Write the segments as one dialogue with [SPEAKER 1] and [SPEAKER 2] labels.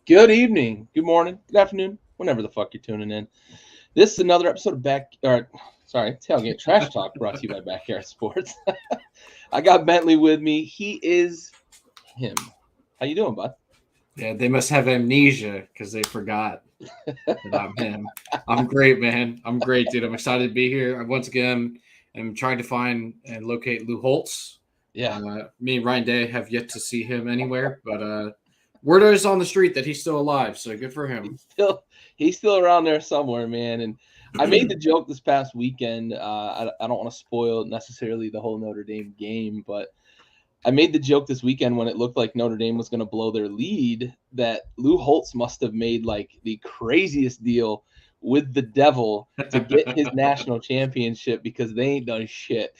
[SPEAKER 1] Good evening, good morning, good afternoon, whenever the fuck you're tuning in. This is another episode of Tailgate Trash Talk brought to you by Backyard Sports. I got Bentley with me. He is him. How you doing, bud?
[SPEAKER 2] Yeah, they must have amnesia because they forgot that I'm him. I'm great, man. I'm great, dude. I'm excited to be here. Once again, I'm trying to find and locate Lou Holtz.
[SPEAKER 1] Yeah,
[SPEAKER 2] Me and Ryan Day have yet to see him anywhere, but word is on the street that he's still alive, so good for him.
[SPEAKER 1] he's still around there somewhere, man. And I made the joke this past weekend. I don't want to spoil necessarily the whole Notre Dame game, but I made the joke this weekend when it looked like Notre Dame was going to blow their lead that Lou Holtz must have made like the craziest deal with the devil to get his national championship because they ain't done shit.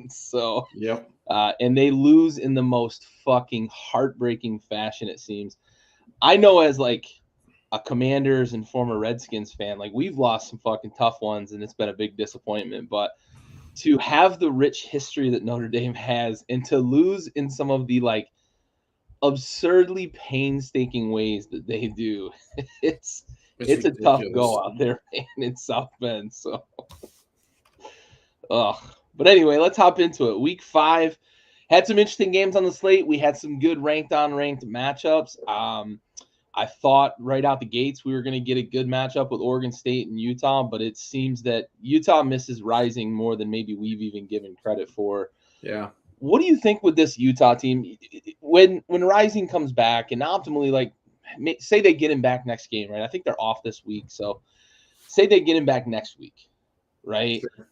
[SPEAKER 1] So,
[SPEAKER 2] Yep.
[SPEAKER 1] and they lose in the most fucking heartbreaking fashion, it seems. I know as like a Commanders and former Redskins fan, like we've lost some fucking tough ones and it's been a big disappointment, but to have the rich history that Notre Dame has and to lose in some of the like absurdly painstaking ways that they do, it's a tough go out there, man, in South Bend. So, but anyway, let's hop into it. Week 5 had some interesting games on the slate. We had some good ranked matchups. I thought right out the gates we were going to get a good matchup with Oregon State and Utah, but it seems that Utah misses Rising more than maybe we've even given credit for.
[SPEAKER 2] Yeah.
[SPEAKER 1] What do you think with this Utah team when Rising comes back and optimally, like, say they get him back next game, right? I think they're off this week, so say they get him back next week, right?
[SPEAKER 2] Sure.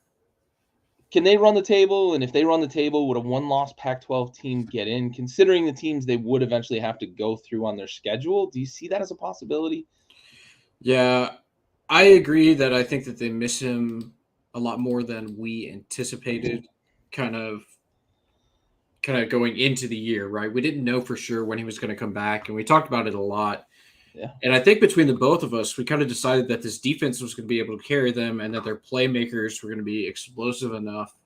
[SPEAKER 1] Can they run the table? And if they run the table, would a one-loss Pac-12 team get in, considering the teams they would eventually have to go through on their schedule? Do you see that as a possibility?
[SPEAKER 2] Yeah, I agree that I think that they miss him a lot more than we anticipated, kind of going into the year, right? We didn't know for sure when he was going to come back, and we talked about it a lot.
[SPEAKER 1] Yeah.
[SPEAKER 2] And I think between the both of us, we kind of decided that this defense was going to be able to carry them and that their playmakers were going to be explosive enough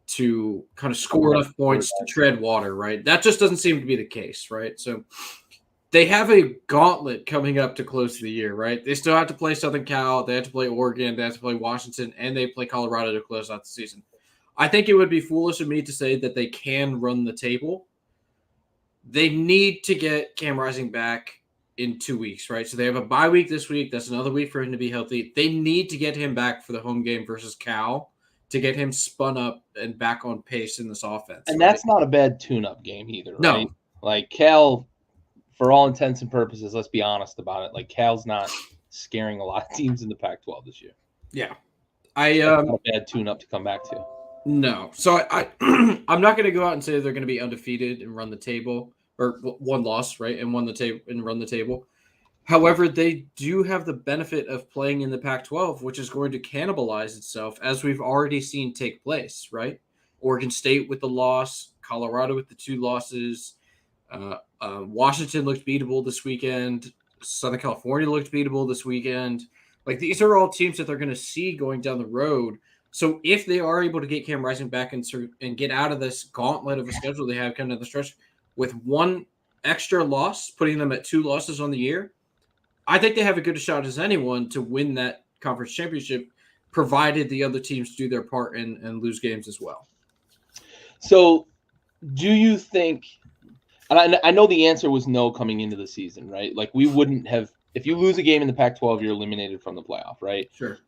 [SPEAKER 2] to kind of score enough points to tread water, right? That just doesn't seem to be the case, right? So they have a gauntlet coming up to close the year, right? They still have to play Southern Cal, they have to play Oregon, they have to play Washington, and they play Colorado to close out the season. I think it would be foolish of me to say that they can run the table. They need to get Cam Rising back in 2 weeks, right? So they have a bye week this week. That's another week for him to be healthy. They need to get him back for the home game versus Cal to get him spun up and back on pace in this offense.
[SPEAKER 1] And right? That's not a bad tune-up game either, right?
[SPEAKER 2] No.
[SPEAKER 1] Like Cal, for all intents and purposes, let's be honest about it. Like Cal's not scaring a lot of teams in the Pac-12 this year.
[SPEAKER 2] Yeah.
[SPEAKER 1] That's not a bad tune-up to come back to.
[SPEAKER 2] No. So I'm not going to go out and say they're going to be undefeated and run the table, or one loss, right, and run the table. However, they do have the benefit of playing in the Pac-12, which is going to cannibalize itself, as we've already seen take place, right? Oregon State with the loss, Colorado with the 2 losses, Washington looked beatable this weekend, Southern California looked beatable this weekend. Like, these are all teams that they're going to see going down the road. So if they are able to get Cam Rising back and get out of this gauntlet of a schedule they have coming down the stretch with one extra loss, putting them at 2 losses on the year, I think they have a good shot as anyone to win that conference championship, provided the other teams do their part and lose games as well.
[SPEAKER 1] So do you think, and I know the answer was no coming into the season, right? Like we wouldn't have, if you lose a game in the Pac-12, you're eliminated from the playoff, right?
[SPEAKER 2] Sure.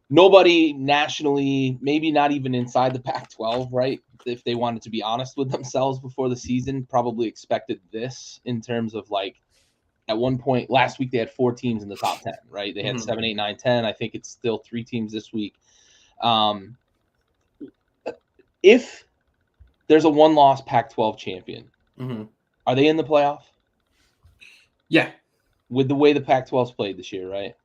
[SPEAKER 1] Nobody nationally, maybe not even inside the Pac-12, right? If they wanted to be honest with themselves before the season, probably expected this in terms of like, at one point last week, they had 4 teams in the top 10, right? They had 7, 8, 9, 10. I think it's still 3 teams this week. If there's a one-loss Pac-12 champion, are they in the playoff?
[SPEAKER 2] Yeah.
[SPEAKER 1] With the way the Pac-12's played this year, right?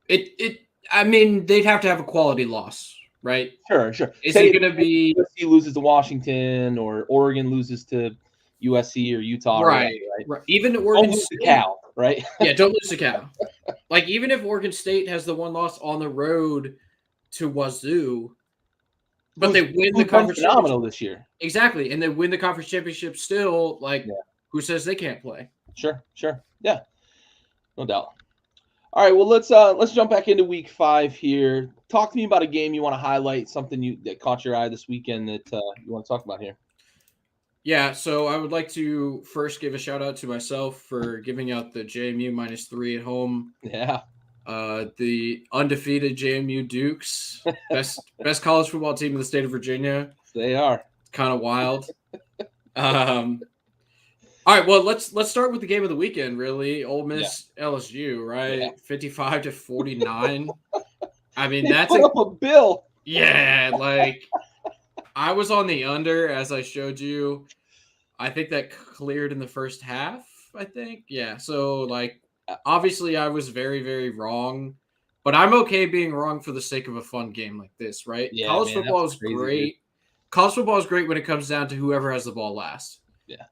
[SPEAKER 2] I mean, they'd have to have a quality loss, right?
[SPEAKER 1] Sure.
[SPEAKER 2] Is it going to be
[SPEAKER 1] USC loses to Washington or Oregon loses to USC or Utah?
[SPEAKER 2] Right. Even Oregon State,
[SPEAKER 1] Cal, right?
[SPEAKER 2] Yeah, don't lose to Cal. Like, even if Oregon State has the one loss on the road to Wazoo, but they win the conference
[SPEAKER 1] phenomenal this year.
[SPEAKER 2] Exactly, and they win the conference championship still. Like, who says they can't play?
[SPEAKER 1] Sure. Yeah. No doubt. All right, well let's jump back into week 5 here. Talk to me about a game you want to highlight, something that caught your eye this weekend that you want to talk about here.
[SPEAKER 2] Yeah, so I would like to first give a shout out to myself for giving out the JMU -3 at home.
[SPEAKER 1] Yeah,
[SPEAKER 2] The undefeated JMU Dukes, best college football team in the state of Virginia.
[SPEAKER 1] they are.
[SPEAKER 2] It's kind of wild. All right, well let's start with the game of the weekend. Really, Ole
[SPEAKER 1] Yeah,
[SPEAKER 2] Miss LSU,
[SPEAKER 1] yeah.
[SPEAKER 2] right? 55-49. I mean,
[SPEAKER 1] They
[SPEAKER 2] that's
[SPEAKER 1] put up a bill.
[SPEAKER 2] yeah. Like I was on the under as I showed you. I think that cleared in the first half. I think, yeah. So like, obviously, I was very, very wrong, but I'm okay being wrong for the sake of a fun game like this, right?
[SPEAKER 1] Yeah,
[SPEAKER 2] College
[SPEAKER 1] man, that's
[SPEAKER 2] football is
[SPEAKER 1] crazy, dude.
[SPEAKER 2] great. College football is great when it comes down to whoever has the ball last.
[SPEAKER 1] Yeah,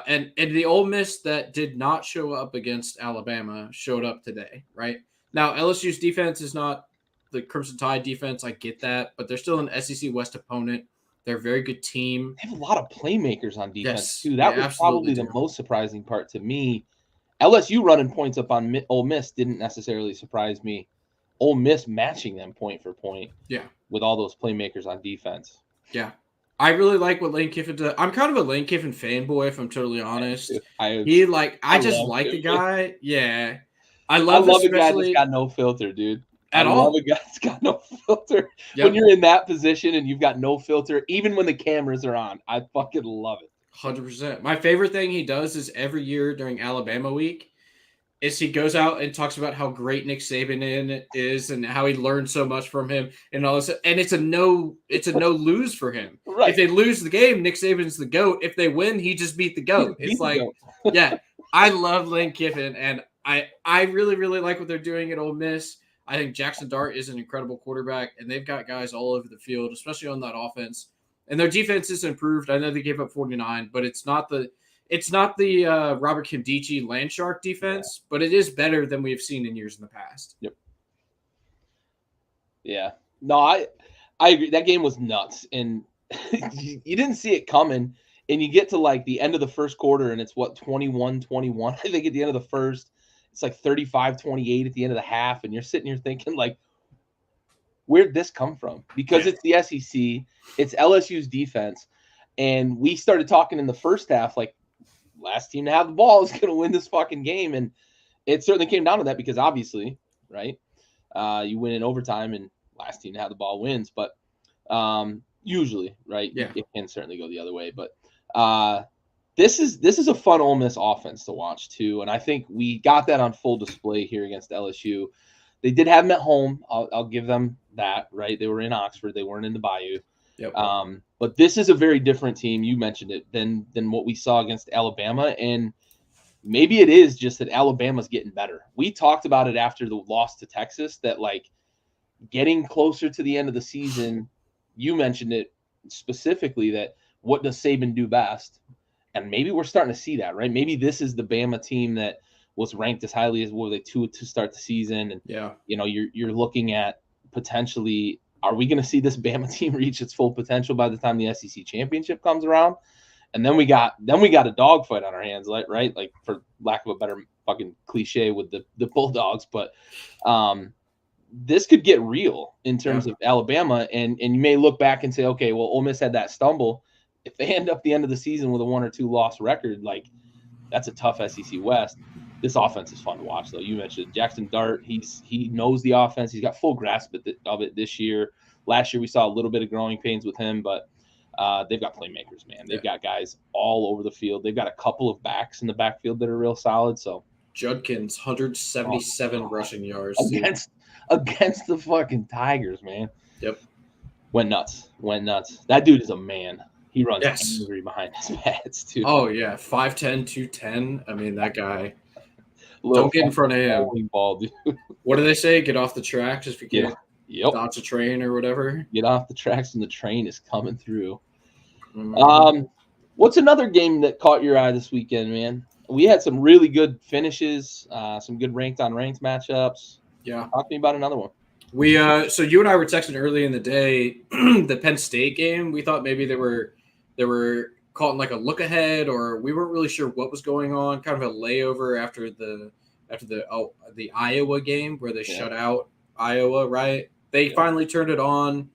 [SPEAKER 2] And the Ole Miss that did not show up against Alabama showed up today, right? Now LSU's defense is not the Crimson Tide defense. I get that, but they're still an SEC West opponent. They're a very good team.
[SPEAKER 1] they have a lot of playmakers on defense
[SPEAKER 2] Yes,
[SPEAKER 1] too.
[SPEAKER 2] they
[SPEAKER 1] That was
[SPEAKER 2] absolutely
[SPEAKER 1] probably the
[SPEAKER 2] do.
[SPEAKER 1] most surprising part to me. LSU running points up on Ole Miss didn't necessarily surprise me. Ole Miss matching them point for point
[SPEAKER 2] Yeah.
[SPEAKER 1] with all those playmakers on defense.
[SPEAKER 2] Yeah. I really like what Lane Kiffin does. I'm kind of a Lane Kiffin fanboy, if I'm totally honest.
[SPEAKER 1] I
[SPEAKER 2] I just
[SPEAKER 1] love
[SPEAKER 2] like the
[SPEAKER 1] Kiffin.
[SPEAKER 2] guy. Yeah. I
[SPEAKER 1] I
[SPEAKER 2] love
[SPEAKER 1] love a guy that's
[SPEAKER 2] especially
[SPEAKER 1] got no filter, dude. I
[SPEAKER 2] at
[SPEAKER 1] love a
[SPEAKER 2] all.
[SPEAKER 1] guy that's got no filter. When
[SPEAKER 2] Yep.
[SPEAKER 1] you're in that position and you've got no filter, even when the cameras are on, I fucking love it.
[SPEAKER 2] 100%. My favorite thing he does is every year during Alabama week is he goes out and talks about how great Nick Saban is and how he learned so much from him and all this. And it's a no lose for him. If
[SPEAKER 1] Right.
[SPEAKER 2] they lose the game, Nick Saban's the GOAT. If they win, he just beat the GOAT. It's
[SPEAKER 1] Beat the
[SPEAKER 2] like,
[SPEAKER 1] goat.
[SPEAKER 2] yeah, I love Lane Kiffin, and I really, really like what they're doing at Ole Miss. I think Jackson Dart is an incredible quarterback, and they've got guys all over the field, especially on that offense. And their defense is improved. I know they gave up 49, but it's not the Robert Kimdichie Landshark defense, but it is better than we have seen in years in the past.
[SPEAKER 1] Yep. Yeah. No, I agree. That game was nuts, and you didn't see it coming. And you get to like the end of the first quarter, and it's what 21-21. I think at the end of the first, it's like 35-28 at the end of the half, and you're sitting here thinking like, where'd this come from? Because it's the SEC, it's LSU's defense, and we started talking in the first half like last team to have the ball is going to win this fucking game, and it certainly came down to that because obviously, right, you win in overtime, and last team to have the ball wins, but usually, right, it can certainly go the other way, but this is a fun Ole Miss offense to watch too, and I think we got that on full display here against LSU. They did have them at home. I'll give them that, right? They were in Oxford. They weren't in the Bayou.
[SPEAKER 2] Yep.
[SPEAKER 1] But this is a very different team. You mentioned it than what we saw against Alabama, and maybe it is just that Alabama's getting better. We talked about it after the loss to Texas that like getting closer to the end of the season. You mentioned it specifically that what does Saban do best, and maybe we're starting to see that, right? Maybe this is the Bama team that was ranked as highly as were they to start the season, and you know you're looking at potentially, are we going to see this Bama team reach its full potential by the time the SEC championship comes around? And then we got a dogfight on our hands, right? Like for lack of a better fucking cliche with the Bulldogs, but this could get real in terms of Alabama, and you may look back and say, okay, well, Ole Miss had that stumble. If they end up the end of the season with a 1 or 2 loss record, like that's a tough SEC West. This offense is fun to watch, though. You mentioned Jackson Dart. He knows the offense. He's got full grasp of it this year. Last year we saw a little bit of growing pains with him, but they've got playmakers, man. They've got guys all over the field. They've got a couple of backs in the backfield that are real solid. So
[SPEAKER 2] Judkins, 177 rushing yards
[SPEAKER 1] against the fucking Tigers, man.
[SPEAKER 2] Yep.
[SPEAKER 1] Went nuts. That dude is a man. He runs angry behind his pads, too.
[SPEAKER 2] Oh, yeah. 5'10", 210. I mean, that guy. Don't get in front of him.
[SPEAKER 1] Ball, dude.
[SPEAKER 2] What do they say? Get off the tracks if you get dodge a train or whatever.
[SPEAKER 1] Get off the tracks and the train is coming through. Mm-hmm. What's another game that caught your eye this weekend, man? We had some really good finishes, some good ranked matchups.
[SPEAKER 2] Yeah.
[SPEAKER 1] Talk to me about another one.
[SPEAKER 2] We so you and I were texting early in the day, the Penn State game. We thought maybe they were calling like a look ahead, or we weren't really sure what was going on, kind of a layover after the after the Iowa game where they shut out Iowa, right? They finally turned it on.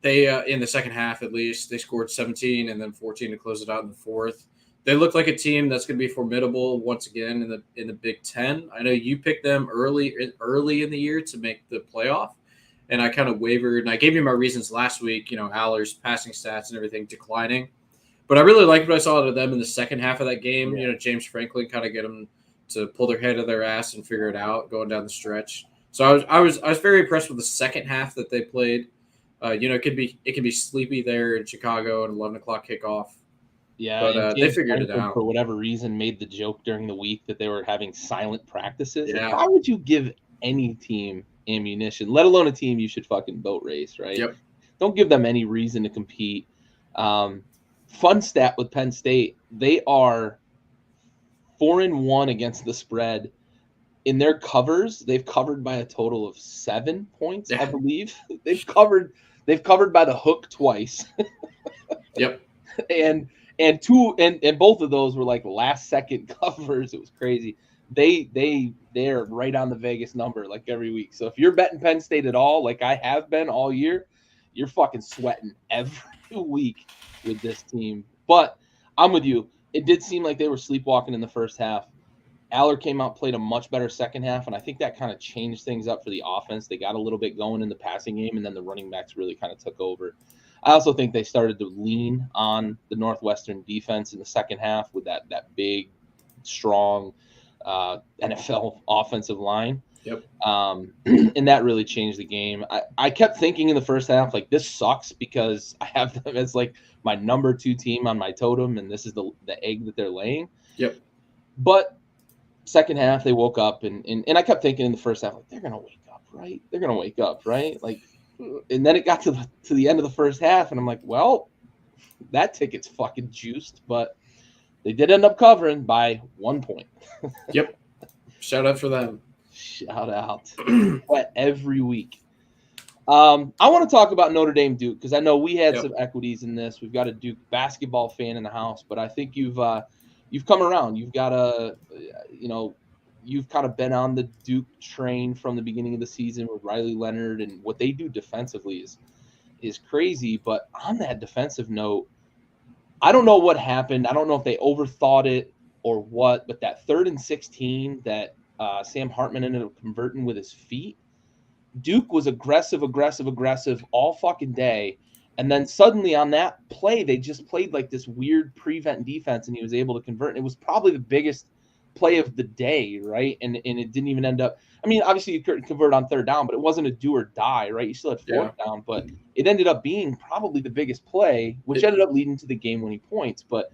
[SPEAKER 2] They in the second half, at least, they scored 17 and then 14 to close it out in the fourth. They look like a team that's going to be formidable once again in the Big Ten. I know you picked them early in the year to make the playoff, and I kind of wavered. And I gave you my reasons last week. Aller's passing stats and everything declining, but I really liked what I saw out of them in the second half of that game.
[SPEAKER 1] Yeah.
[SPEAKER 2] James Franklin kind of get them to pull their head out of their ass and figure it out going down the stretch. So I was very impressed with the second half that they played. It can be sleepy there in Chicago at 11 o'clock kickoff.
[SPEAKER 1] Yeah,
[SPEAKER 2] but they figured it out
[SPEAKER 1] for whatever reason. Made the joke during the week that they were having silent practices.
[SPEAKER 2] Yeah.
[SPEAKER 1] Like, why would you give any team ammunition, let alone a team you should fucking boat race, right?
[SPEAKER 2] Yep.
[SPEAKER 1] Don't give them any reason to compete. Fun stat with Penn State: they are 4-1 against the spread. In their covers, they've covered by a total of 7 points, I believe. They've covered by the hook twice.
[SPEAKER 2] Yep.
[SPEAKER 1] And both of those were like last second covers. It was crazy. They're right on the Vegas number like every week. So if you're betting Penn State at all, like I have been all year, you're fucking sweating every week with this team. But I'm with you. It did seem like they were sleepwalking in the first half. Aller came out, played a much better second half, and I think that kind of changed things up for the offense. They got a little bit going in the passing game, and then the running backs really kind of took over. I also think they started to lean on the Northwestern defense in the second half with that big, strong NFL offensive line.
[SPEAKER 2] Yep.
[SPEAKER 1] And that really changed the game. I kept thinking in the first half, like, this sucks because I have them as like my number 2 team on my totem, and this is the egg that they're laying.
[SPEAKER 2] Yep.
[SPEAKER 1] But second half, they woke up, and I kept thinking in the first half, like, they're gonna wake up, right? They're gonna wake up, right? Like, and then it got to the end of the first half, and I'm like, well, that ticket's fucking juiced, but they did end up covering by 1 point.
[SPEAKER 2] Yep. Shout out for them.
[SPEAKER 1] Shout out. But every week. I want to talk about Notre Dame Duke because I know we had some equities in this. We've got a Duke basketball fan in the house, but I think you've come around. You've got you've kind of been on the Duke train from the beginning of the season with Riley Leonard, and what they do defensively is crazy. But on that defensive note, I don't know what happened. I don't know if they overthought it or what, but that 3rd and 16 that Sam Hartman ended up converting with his feet, Duke was aggressive all fucking day. And then suddenly on that play, they just played like this weird prevent defense, and he was able to convert. And it was probably the biggest play of the day, right? And it didn't even end up. I mean, obviously you could convert on 3rd down, but it wasn't a do or die, right? You still had 4th down, but it ended up being probably the biggest play, which ended up leading to the game-winning points. But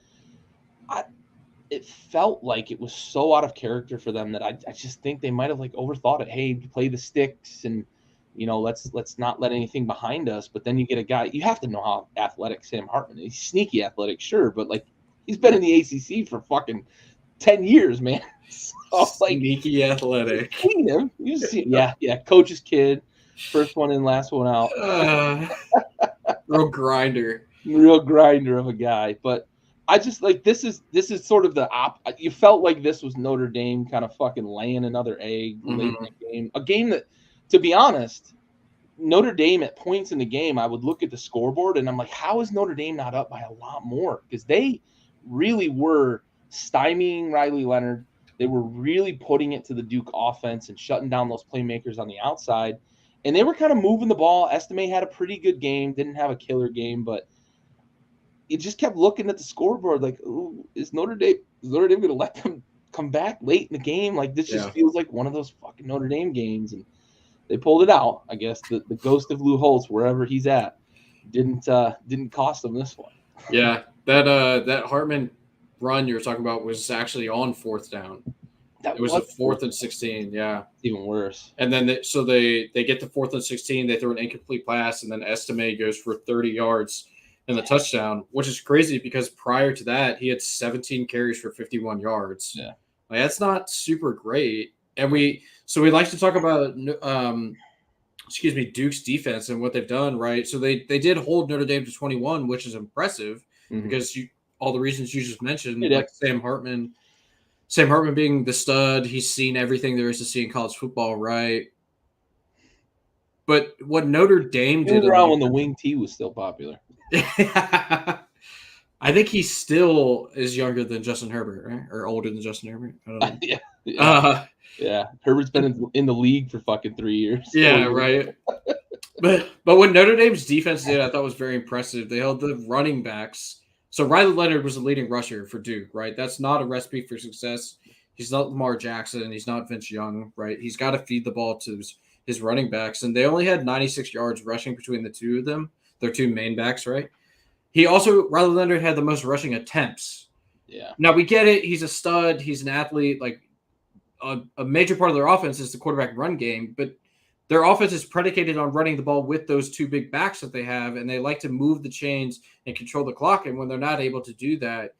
[SPEAKER 1] it felt like it was so out of character for them that I just think they might have like overthought it. Hey, play the sticks and let's not let anything behind us. But then you get a guy, you have to know how athletic Sam Hartman is. He's sneaky athletic, sure, but like he's been in the ACC for fucking 10 years, man. So, like,
[SPEAKER 2] sneaky athletic.
[SPEAKER 1] Seen him. You see, yeah, coach's kid, first one in, last one out.
[SPEAKER 2] Real grinder
[SPEAKER 1] of a guy. But I just like this is sort of you felt like this was Notre Dame kind of fucking laying another egg late in the game. A game that, to be honest, Notre Dame at points in the game, I would look at the scoreboard and I'm like, how is Notre Dame not up by a lot more? Because they really were stymieing Riley Leonard. They were really putting it to the Duke offense and shutting down those playmakers on the outside. And they were kind of moving the ball. Estime had a pretty good game, didn't have a killer game, but it just kept looking at the scoreboard like, ooh, is Notre Dame going to let them come back late in the game? Like, this just feels like one of those fucking Notre Dame games. And they pulled it out. I guess the ghost of Lou Holtz, wherever he's at, didn't cost them this one.
[SPEAKER 2] Yeah, that Hartman run you were talking about was actually on 4th down. It was a 4th and 16. Yeah,
[SPEAKER 1] even worse.
[SPEAKER 2] And then they get to 4th and 16. They throw an incomplete pass, and then Estime goes for 30 yards in the touchdown, which is crazy because prior to that he had 17 carries for 51 yards.
[SPEAKER 1] Yeah,
[SPEAKER 2] like, that's not super great. And we like to talk about Duke's defense and what they've done, right? So they did hold Notre Dame to 21, which is impressive because all the reasons you just mentioned, like Sam Hartman Sam Hartman being the stud, he's seen everything there is to see in college football, right? But what Notre Dame
[SPEAKER 1] He
[SPEAKER 2] did
[SPEAKER 1] was
[SPEAKER 2] on
[SPEAKER 1] around when
[SPEAKER 2] the
[SPEAKER 1] the wing tee was still popular.
[SPEAKER 2] I think he still is younger than Justin Herbert, right? Or older than Justin Herbert. I don't know.
[SPEAKER 1] Yeah. Herbert's been in the league for fucking 3 years.
[SPEAKER 2] Yeah, right. But what Notre Dame's defense did, I thought was very impressive. They held the running backs. So Riley Leonard was the leading rusher for Duke, right? That's not a recipe for success. He's not Lamar Jackson. He's not Vince Young, right? He's got to feed the ball to his running backs, and they only had 96 yards rushing between the two of them. Their two main backs, right? Riley Leonard had the most rushing attempts.
[SPEAKER 1] Yeah.
[SPEAKER 2] Now we get it. He's a stud. He's an athlete. Like a major part of their offense is the quarterback run game, but their offense is predicated on running the ball with those two big backs that they have, and they like to move the chains and control the clock. And when they're not able to do that,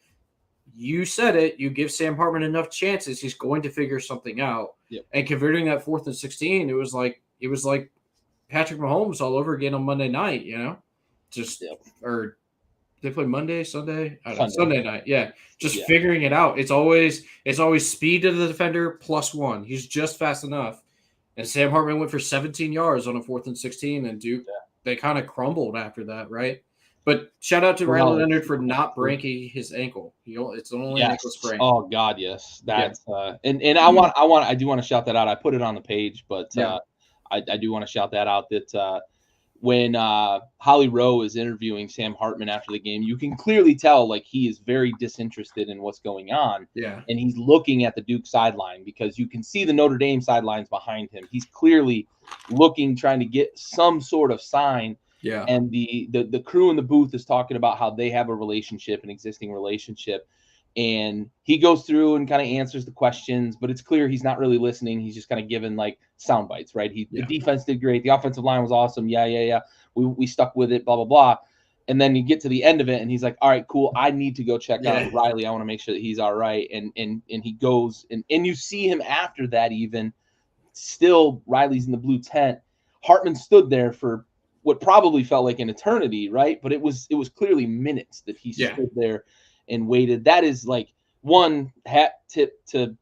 [SPEAKER 2] you said it, you give Sam Hartman enough chances, he's going to figure something out.
[SPEAKER 1] Yep.
[SPEAKER 2] And converting that 4th and 16, it was like Patrick Mahomes all over again on Monday night, or they play Monday, Sunday? I don't know. Sunday night. Yeah. Just figuring it out. It's always speed to the defender +1. He's just fast enough. And Sam Hartman went for 17 yards on a 4th and 16, and Duke, they kind of crumbled after that, right? But shout out to Riley Leonard for not breaking his ankle. It's only an ankle sprain.
[SPEAKER 1] Oh God, yes. That's and I do want to shout that out. I put it on the page, but I do want to shout that out that when Holly Rowe is interviewing Sam Hartman after the game, you can clearly tell like he is very disinterested in what's going on.
[SPEAKER 2] Yeah.
[SPEAKER 1] And he's looking at the Duke sideline because you can see the Notre Dame sidelines behind him. He's clearly looking, trying to get some sort of sign.
[SPEAKER 2] Yeah.
[SPEAKER 1] And the crew in the booth is talking about how they have a relationship, an existing relationship. And he goes through and kind of answers the questions, but it's clear he's not really listening. He's just kind of giving like sound bites, right? The defense did great. The offensive line was awesome. Yeah. We stuck with it, blah, blah, blah. And then you get to the end of it and he's like, all right, cool. I need to go check out Riley. I want to make sure that he's all right. And he goes and you see him after that, even still Riley's in the blue tent. Hartman stood there for what probably felt like an eternity, right? But it was clearly minutes that he stood there and waited. That is like one hat tip to,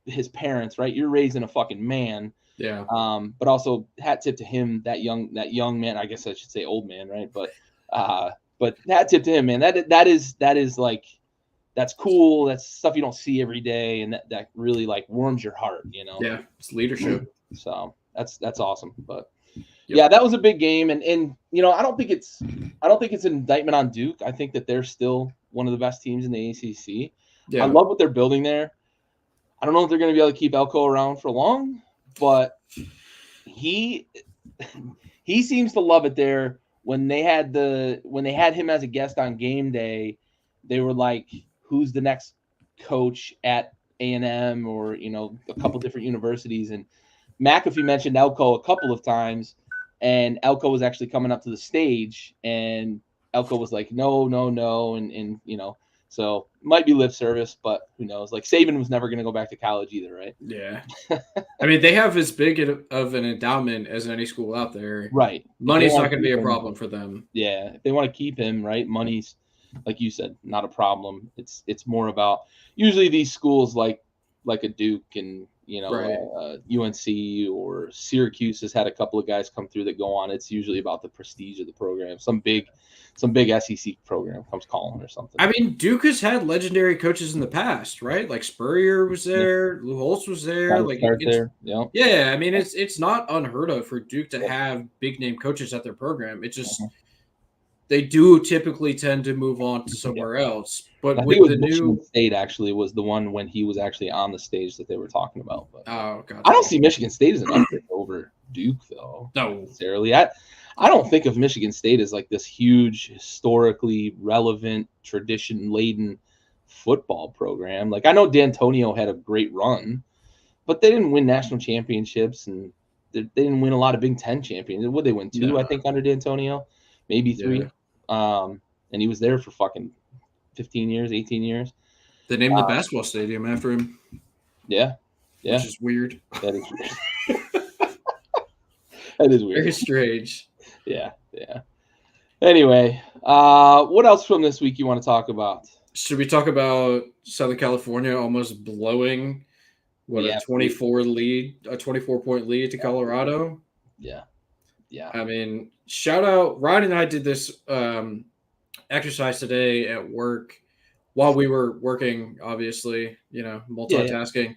[SPEAKER 1] his parents, right? You're raising a fucking man.
[SPEAKER 2] Yeah.
[SPEAKER 1] But also hat tip to him, that young man, I guess I should say old man, right? But hat tip to him, man. That is like, that's cool. That's stuff you don't see every day. And that really like warms your heart,
[SPEAKER 2] Yeah. It's leadership.
[SPEAKER 1] So that's awesome. But yeah, that was a big game. And I don't think it's an indictment on Duke. I think that they're still one of the best teams in the ACC. Yeah. I love what they're building there. I don't know if they're going to be able to keep Elko around for long, but he seems to love it there. When they had him as a guest on game day, they were like, who's the next coach at A&M or, a couple different universities. And McAfee mentioned Elko a couple of times, and Elko was actually coming up to the stage, and Elko was like, no. And so it might be lip service, but who knows? Like Saban was never going to go back to college either, right?
[SPEAKER 2] Yeah. I mean, they have as big of an endowment as any school out there.
[SPEAKER 1] Right.
[SPEAKER 2] Money's not going to be a problem for them.
[SPEAKER 1] Yeah. If they want to keep him, right? Money's, like you said, not a problem. It's more about usually these schools like a Duke and, UNC or Syracuse has had a couple of guys come through that go on. It's usually about the prestige of the program. Some big SEC program comes calling or something.
[SPEAKER 2] I mean, Duke has had legendary coaches in the past, right? Like Spurrier was there, Lou Holtz was there. Yeah. I mean, it's not unheard of for Duke to have big name coaches at their program. It's just they do typically tend to move on to somewhere else. But with the
[SPEAKER 1] Michigan State actually was the one when he was actually on the stage that they were talking about. But
[SPEAKER 2] oh god,
[SPEAKER 1] I don't see Michigan State as an upgrade over Duke though.
[SPEAKER 2] No,
[SPEAKER 1] necessarily. I don't think of Michigan State as like this huge, historically relevant, tradition-laden football program. Like I know D'Antonio had a great run, but they didn't win national championships and they didn't win a lot of Big Ten championships. Would they win 2? I think under D'Antonio, maybe 3. Yeah. And he was there for fucking 15 years, 18 years.
[SPEAKER 2] They named the basketball stadium after him.
[SPEAKER 1] Yeah.
[SPEAKER 2] Which is weird.
[SPEAKER 1] That is weird. That is weird.
[SPEAKER 2] Very strange.
[SPEAKER 1] Yeah. Anyway, what else from this week you want to talk about?
[SPEAKER 2] Should we talk about Southern California almost blowing
[SPEAKER 1] We
[SPEAKER 2] a
[SPEAKER 1] have
[SPEAKER 2] 24-point lead to Colorado?
[SPEAKER 1] yeah.
[SPEAKER 2] I mean, shout out Ryan and I did this exercise today at work while we were working, obviously,
[SPEAKER 1] Yeah.
[SPEAKER 2] multitasking.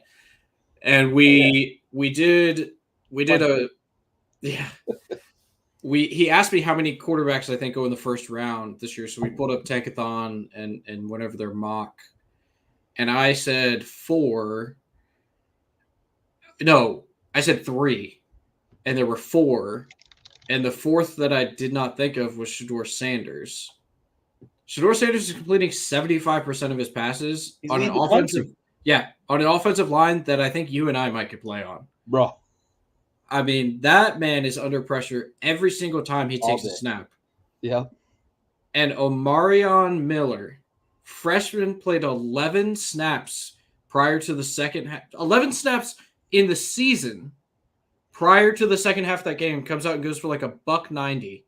[SPEAKER 2] And we did a yeah. He asked me how many quarterbacks I think go in the first round this year. So we pulled up Tankathon and whatever their mock. And I said 4. No, I said 3. And there were 4. And the fourth that I did not think of was Shador Sanders. Shador Sanders is completing 75% of his passes
[SPEAKER 1] He's
[SPEAKER 2] on an
[SPEAKER 1] leading the
[SPEAKER 2] offensive
[SPEAKER 1] country.
[SPEAKER 2] on an offensive line that I think you and I might could play on.
[SPEAKER 1] Bro.
[SPEAKER 2] I mean, that man is under pressure every single time he takes a snap.
[SPEAKER 1] Yeah.
[SPEAKER 2] And Omarion Miller, freshman, played 11 snaps prior to the second half. 11 snaps in the season prior to the second half of that game. Comes out and goes for like $190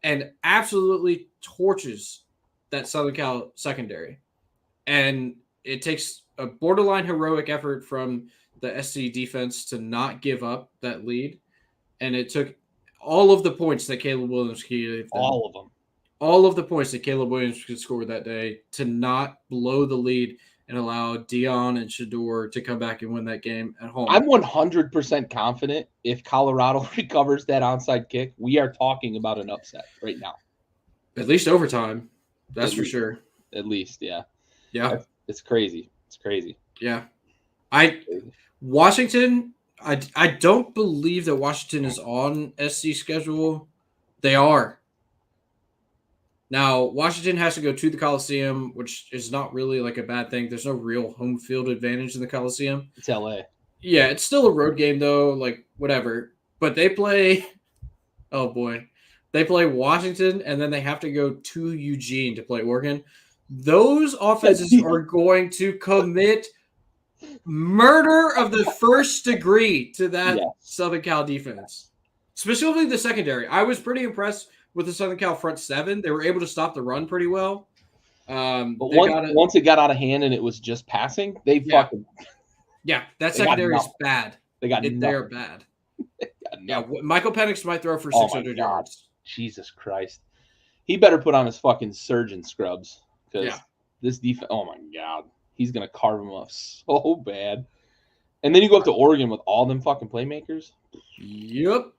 [SPEAKER 2] and absolutely torches that Southern Cal secondary. And it takes a borderline heroic effort from the SC defense to not give up that lead. And it took all of the points that Caleb Williams gave them.
[SPEAKER 1] All of them.
[SPEAKER 2] All of the points that Caleb Williams could score that day to not blow the lead and allow Dion and Shador to come back and win that game at home.
[SPEAKER 1] I'm 100% confident if Colorado recovers that onside kick, we are talking about an upset right now.
[SPEAKER 2] At least overtime. That's for sure.
[SPEAKER 1] At least, yeah.
[SPEAKER 2] Yeah.
[SPEAKER 1] It's crazy. It's crazy.
[SPEAKER 2] Yeah. Washington, I don't believe that Washington is on SC schedule. They are. Now, Washington has to go to the Coliseum, which is not really like a bad thing. There's no real home field advantage in the Coliseum.
[SPEAKER 1] It's LA.
[SPEAKER 2] Yeah, it's still a road game, though, like whatever. But they play – oh, boy. They play Washington, and then they have to go to Eugene to play Oregon. Those offenses are going to commit murder of the first degree to that Southern Cal defense, specifically the secondary. I was pretty impressed with the Southern Cal front seven. They were able to stop the run pretty well.
[SPEAKER 1] But once it got out of hand and it was just passing, they fucking
[SPEAKER 2] that secondary is bad.
[SPEAKER 1] They're
[SPEAKER 2] bad. Michael Penix might throw for 600 yards.
[SPEAKER 1] Jesus Christ, he better put on his fucking surgeon scrubs because this defense. Oh my God, he's gonna carve him up so bad. And then you go up to Oregon with all them fucking playmakers.
[SPEAKER 2] Yep.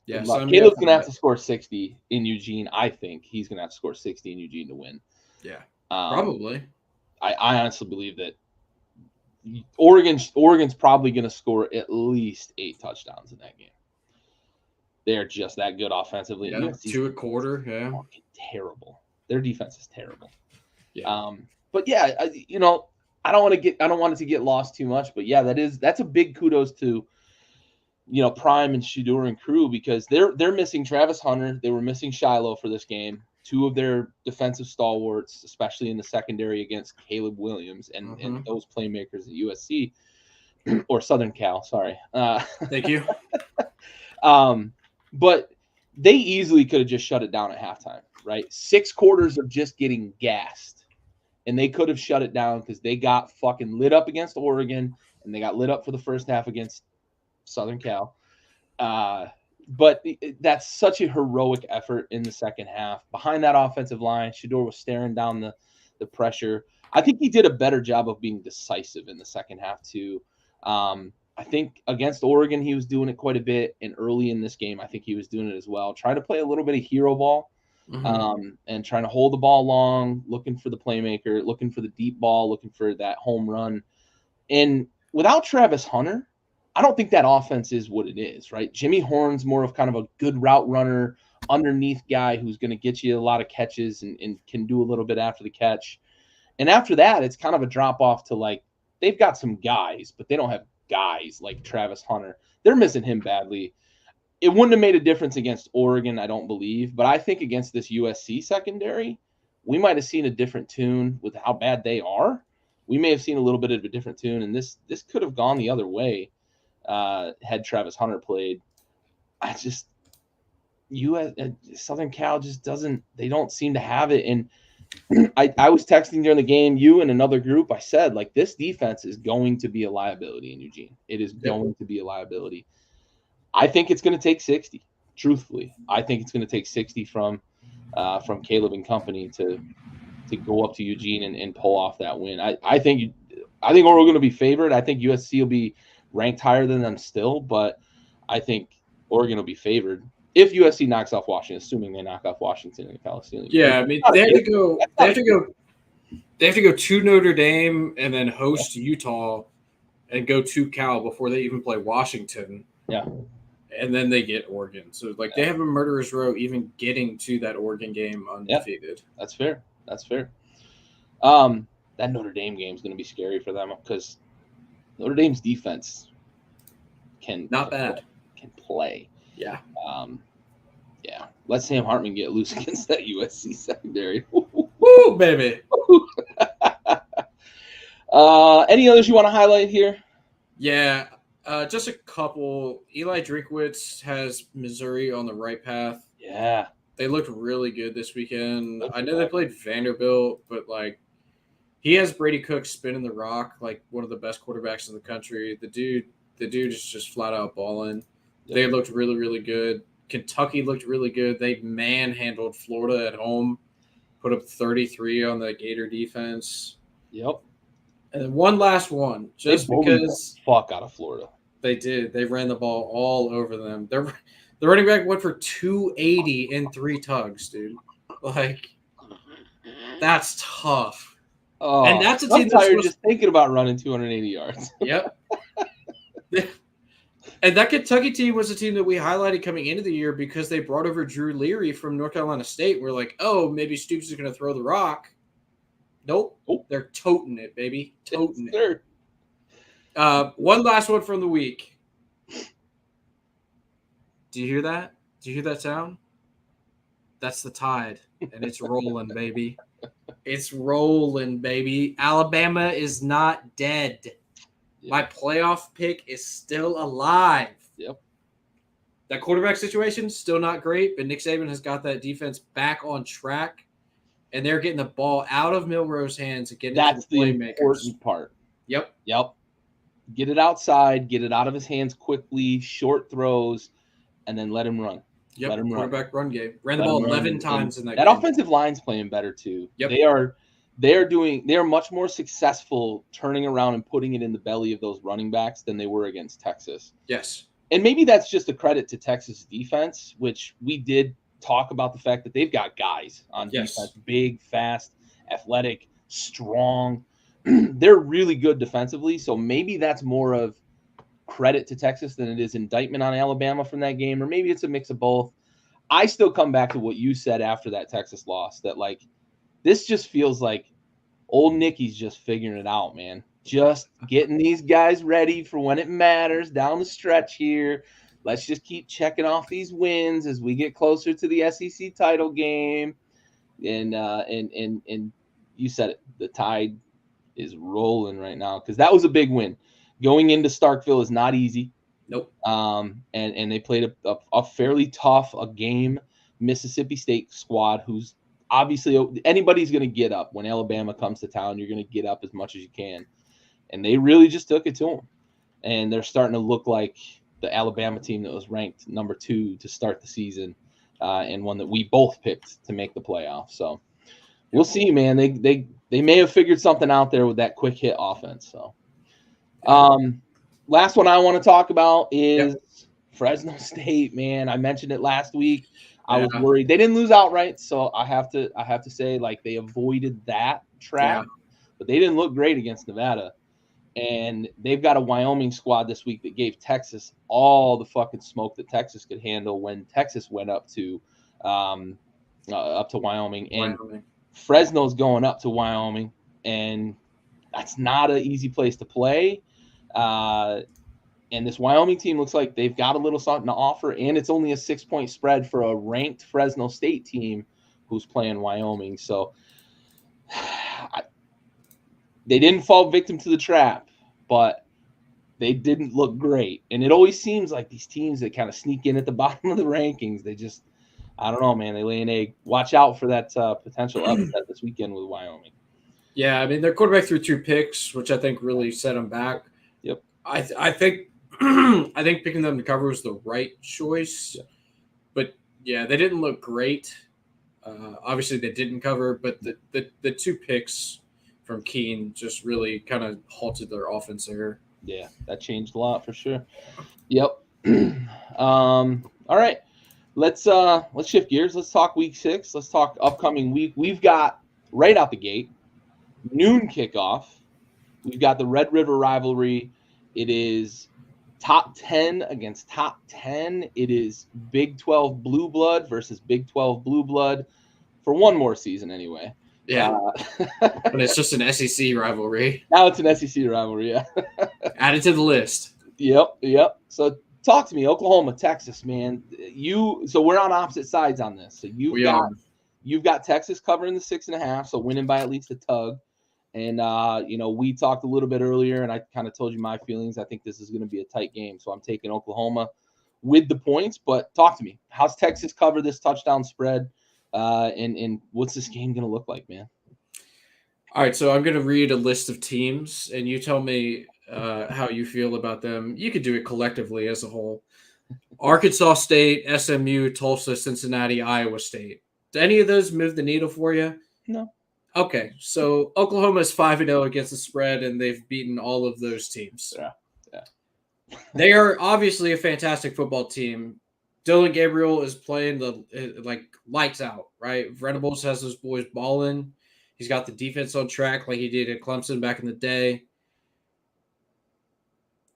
[SPEAKER 2] Yeah,
[SPEAKER 1] Caleb's gonna have to score 60 in Eugene. I think he's gonna have to score 60 in Eugene to win.
[SPEAKER 2] Yeah, probably.
[SPEAKER 1] I honestly believe that Oregon's probably gonna score at least 8 touchdowns in that game. They're just that good offensively.
[SPEAKER 2] Yeah, 2 a quarter. Yeah,
[SPEAKER 1] terrible. Their defense is terrible.
[SPEAKER 2] Yeah.
[SPEAKER 1] But yeah, I don't want it to get lost too much. But yeah, that's a big kudos to. Prime and Shador and crew because they're missing Travis Hunter. They were missing Shiloh for this game. 2 of their defensive stalwarts, especially in the secondary against Caleb Williams and those playmakers at USC or Southern Cal. Sorry.
[SPEAKER 2] Thank you.
[SPEAKER 1] But they easily could have just shut it down at halftime, right? 6 quarters of just getting gassed. And they could have shut it down because they got fucking lit up against Oregon and they got lit up for the first half against Southern Cal. But that's such a heroic effort in the second half. Behind that offensive line, Shador was staring down the pressure. I think he did a better job of being decisive in the second half too. I think against Oregon, he was doing it quite a bit. And early in this game, I think he was doing it as well. Trying to play a little bit of hero ball and trying to hold the ball long, looking for the playmaker, looking for the deep ball, looking for that home run. And without Travis Hunter, I don't think that offense is what it is, right? Jimmy Horn's more of kind of a good route runner, underneath guy who's going to get you a lot of catches and can do a little bit after the catch. And after that, it's kind of a drop off to like they've got some guys, but they don't have guys like Travis Hunter. They're missing him badly. It wouldn't have made a difference against Oregon, I don't believe. But I think against this USC secondary, we might have seen a different tune with how bad they are. We may have seen a little bit of a different tune, and this could have gone the other way had Travis Hunter played. Southern Cal just doesn't – they don't seem to have it. And I was texting during the game, you and another group. I said, like, this defense is going to be a liability in Eugene. It is going to be a liability. I think it's going to take 60. Truthfully, I think it's going to take 60 from Caleb and company to go up to Eugene and pull off that win. I think we're going to be favored. I think USC will be ranked higher than them still, but I think Oregon will be favored if USC knocks off Washington, assuming they knock off Washington in the Coliseum.
[SPEAKER 2] Yeah, I mean they have to go. They have to go to Notre Dame and then host Utah and go to Cal before they even play Washington.
[SPEAKER 1] Yeah.
[SPEAKER 2] And then they get Oregon. So, like, they have a murderer's row even getting to that Oregon game undefeated.
[SPEAKER 1] Yeah, that's fair. That's fair. That Notre Dame game is going to be scary for them because Notre Dame's defense can play.
[SPEAKER 2] Yeah.
[SPEAKER 1] Yeah. Let Sam Hartman get loose against that USC secondary.
[SPEAKER 2] Woo, baby.
[SPEAKER 1] Any others you want to highlight here?
[SPEAKER 2] Yeah. Just a couple. Eli Drinkwitz has Missouri on the right path.
[SPEAKER 1] Yeah.
[SPEAKER 2] They looked really good this weekend. I know they played Vanderbilt, but, like, he has Brady Cook spinning the rock like one of the best quarterbacks in the country. The dude is just flat out balling. Yep. They looked really, really good. Kentucky looked really good. They manhandled Florida at home, put up 33 on the Gator defense.
[SPEAKER 1] Yep.
[SPEAKER 2] And then one last one, just because
[SPEAKER 1] the fuck out of Florida.
[SPEAKER 2] They did. They ran the ball all over them. The running back went for 280 in 3 tugs, dude. Like, that's tough.
[SPEAKER 1] Oh,
[SPEAKER 2] and that's a team
[SPEAKER 1] that's tired just thinking about running 280 yards.
[SPEAKER 2] Yep. And that Kentucky team was a team that we highlighted coming into the year because they brought over Drew Leary from North Carolina State. We're like, oh, maybe Stoops is going to throw the rock. Nope. They're toting it, baby. Toting it. One last one from the week. Do you hear that? Do you hear that sound? That's the Tide, and it's rolling, baby. It's rolling, baby. Alabama is not dead. Yep. My playoff pick is still alive.
[SPEAKER 1] Yep.
[SPEAKER 2] That quarterback situation, still not great, but Nick Saban has got that defense back on track, and they're getting the ball out of Milroe's hands and getting
[SPEAKER 1] That's
[SPEAKER 2] it to the playmakers.
[SPEAKER 1] Important part.
[SPEAKER 2] Yep.
[SPEAKER 1] Get it outside, get it out of his hands quickly, short throws, and then let him run.
[SPEAKER 2] Yep.
[SPEAKER 1] Let him
[SPEAKER 2] quarterback run game. Ran the ball 11 times in that
[SPEAKER 1] game.
[SPEAKER 2] That
[SPEAKER 1] offensive line's playing better too.
[SPEAKER 2] Yep.
[SPEAKER 1] They are much more successful turning around and putting it in the belly of those running backs than they were against Texas.
[SPEAKER 2] Yes.
[SPEAKER 1] And maybe that's just a credit to Texas defense, which we did talk about the fact that they've got guys on defense, big, fast, athletic, strong. They're really good defensively. So maybe that's more of credit to Texas than it is indictment on Alabama from that game, or maybe it's a mix of both. I still come back to what you said after that Texas loss, that like this just feels like old Nicky's just figuring it out, man. Just getting these guys ready for when it matters down the stretch here. Let's just keep checking off these wins as we get closer to the SEC title game. And you said it, the Tide is rolling right now because that was a big win. Going into Starkville is not easy.
[SPEAKER 2] Nope.
[SPEAKER 1] And they played a fairly tough game Mississippi State squad who's obviously anybody's going to get up when Alabama comes to town. You're going to get up as much as you can. And they really just took it to them. And they're starting to look like the Alabama team that was ranked number 2 to start the season and one that we both picked to make the playoffs. So we'll see, man. They may have figured something out there with that quick hit offense. So last one I want to talk about is Fresno State, man. I mentioned it last week. I was worried. They didn't lose outright, so I have to say, like, they avoided that trap, but they didn't look great against Nevada. And they've got a Wyoming squad this week that gave Texas all the fucking smoke that Texas could handle when Texas went up to Wyoming. And Fresno's going up to Wyoming, and that's not an easy place to play. And this Wyoming team looks like they've got a little something to offer, and it's only a 6-point spread for a ranked Fresno State team who's playing Wyoming. So they didn't fall victim to the trap, but they didn't look great. And it always seems like these teams that kind of sneak in at the bottom of the rankings, I don't know, man. They lay an egg. Watch out for that potential upset this weekend with Wyoming.
[SPEAKER 2] Yeah, I mean their quarterback threw 2 picks, which I think really set them back.
[SPEAKER 1] Yep.
[SPEAKER 2] I think I think picking them to cover was the right choice.
[SPEAKER 1] Yep.
[SPEAKER 2] But yeah, they didn't look great. Obviously, they didn't cover, but the 2 picks from Keene just really kind of halted their offense there.
[SPEAKER 1] Yeah, that changed a lot for sure. Yep. All right. Let's shift gears. Let's talk week 6. Let's talk upcoming week. We've got right out the gate, noon kickoff. We've got the Red River rivalry. It is top 10 against top 10. It is Big 12 Blue Blood versus Big 12 Blue Blood for one more season anyway.
[SPEAKER 2] Yeah. But it's just an SEC rivalry.
[SPEAKER 1] Now it's an SEC rivalry, yeah.
[SPEAKER 2] Add it to the list.
[SPEAKER 1] Yep. So talk to me, Oklahoma, Texas, man. So we're on opposite sides on this. So you've got Texas covering the 6.5, so winning by at least a tug. And we talked a little bit earlier, and I kind of told you my feelings. I think this is going to be a tight game, so I'm taking Oklahoma with the points. But talk to me, how's Texas cover this touchdown spread? And what's this game going to look like, man?
[SPEAKER 2] All right, so I'm going to read a list of teams, and you tell me how you feel about them. You could do it collectively as a whole. Arkansas State, SMU, Tulsa, Cincinnati, Iowa State. Do any of those move the needle for you?
[SPEAKER 1] No.
[SPEAKER 2] Okay, so Oklahoma is 5-0 against the spread, and they've beaten all of those teams.
[SPEAKER 1] Yeah.
[SPEAKER 2] They are obviously a fantastic football team. Dylan Gabriel is playing like lights out, right? Venables has those boys balling. He's got the defense on track like he did at Clemson back in the day.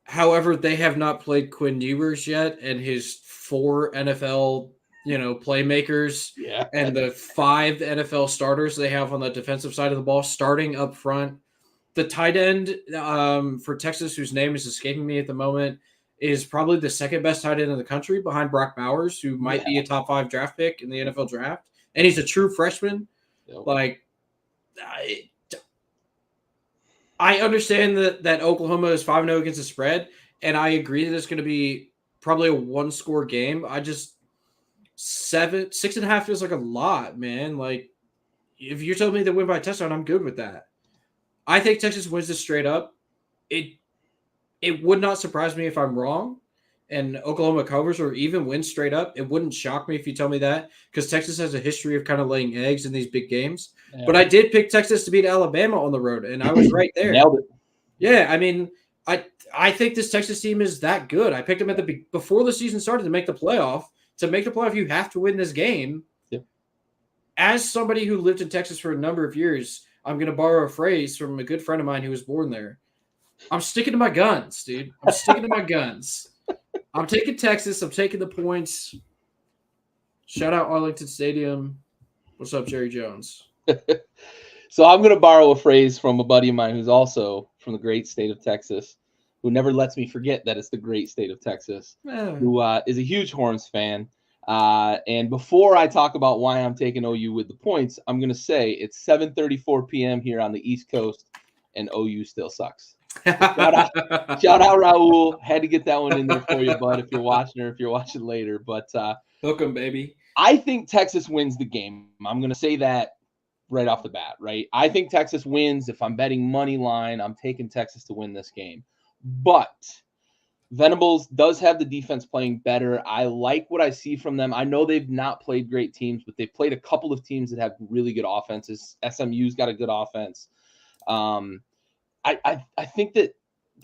[SPEAKER 2] However, they have not played Quinn Ewers yet, and his 4 NFL, playmakers, and the 5 NFL starters they have on the defensive side of the ball starting up front. The tight end for Texas, whose name is escaping me at the moment, is probably the second best tight end in the country behind Brock Bowers, who might be a top 5 draft pick in the NFL draft. And he's a true freshman.
[SPEAKER 1] Yep.
[SPEAKER 2] Like, I understand that Oklahoma is 5-0 against the spread, and I agree that it's going to be probably a 1-score game. I just 6.5 feels like a lot, man. Like, if you're telling me they win by a touchdown, I'm good with that. I think Texas wins this straight up. It would not surprise me if I'm wrong, and Oklahoma covers or even wins straight up. It wouldn't shock me if you tell me that, because Texas has a history of kind of laying eggs in these big games. Yeah. But I did pick Texas to beat Alabama on the road, and I was right there.
[SPEAKER 1] Nailed it.
[SPEAKER 2] Yeah, I mean, I think this Texas team is that good. I picked them before the season started to make the playoff. To make the playoff, you have to win this game.
[SPEAKER 1] Yep.
[SPEAKER 2] As somebody who lived in Texas for a number of years, I'm going to borrow a phrase from a good friend of mine who was born there. I'm sticking to my guns, dude. I'm sticking to my guns. I'm taking Texas. I'm taking the points. Shout out Arlington Stadium. What's up, Jerry Jones?
[SPEAKER 1] So I'm going to borrow a phrase from a buddy of mine who's also from the great state of Texas, who never lets me forget that it's the great state of Texas, who is a huge Horns fan. And before I talk about why I'm taking OU with the points, I'm going to say it's 7:34 p.m. here on the East Coast, and OU still sucks. Shout out Raul. Had to get that one in there for you, bud, if you're watching or if you're watching later. But
[SPEAKER 2] hook 'em, baby.
[SPEAKER 1] I think Texas wins the game. I'm going to say that right off the bat, right? I think Texas wins. If I'm betting money line, I'm taking Texas to win this game. But Venables does have the defense playing better. I like what I see from them. I know they've not played great teams, but they've played a couple of teams that have really good offenses. SMU's got a good offense. I think that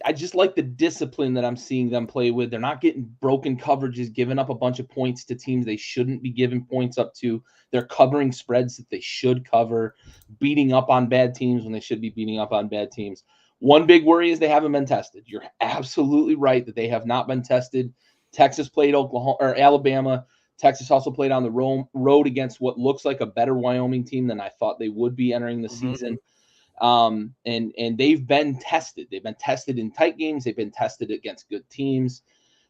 [SPEAKER 1] I just like the discipline that I'm seeing them play with. They're not getting broken coverages, giving up a bunch of points to teams they shouldn't be giving points up to. They're covering spreads that they should cover, beating up on bad teams when they should be beating up on bad teams. One big worry is they haven't been tested. You're absolutely right that they have not been tested. Texas played Oklahoma or Alabama. Texas also played on the road against what looks like a better Wyoming team than I thought they would be entering the season. And they've been tested. They've been tested in tight games. They've been tested against good teams.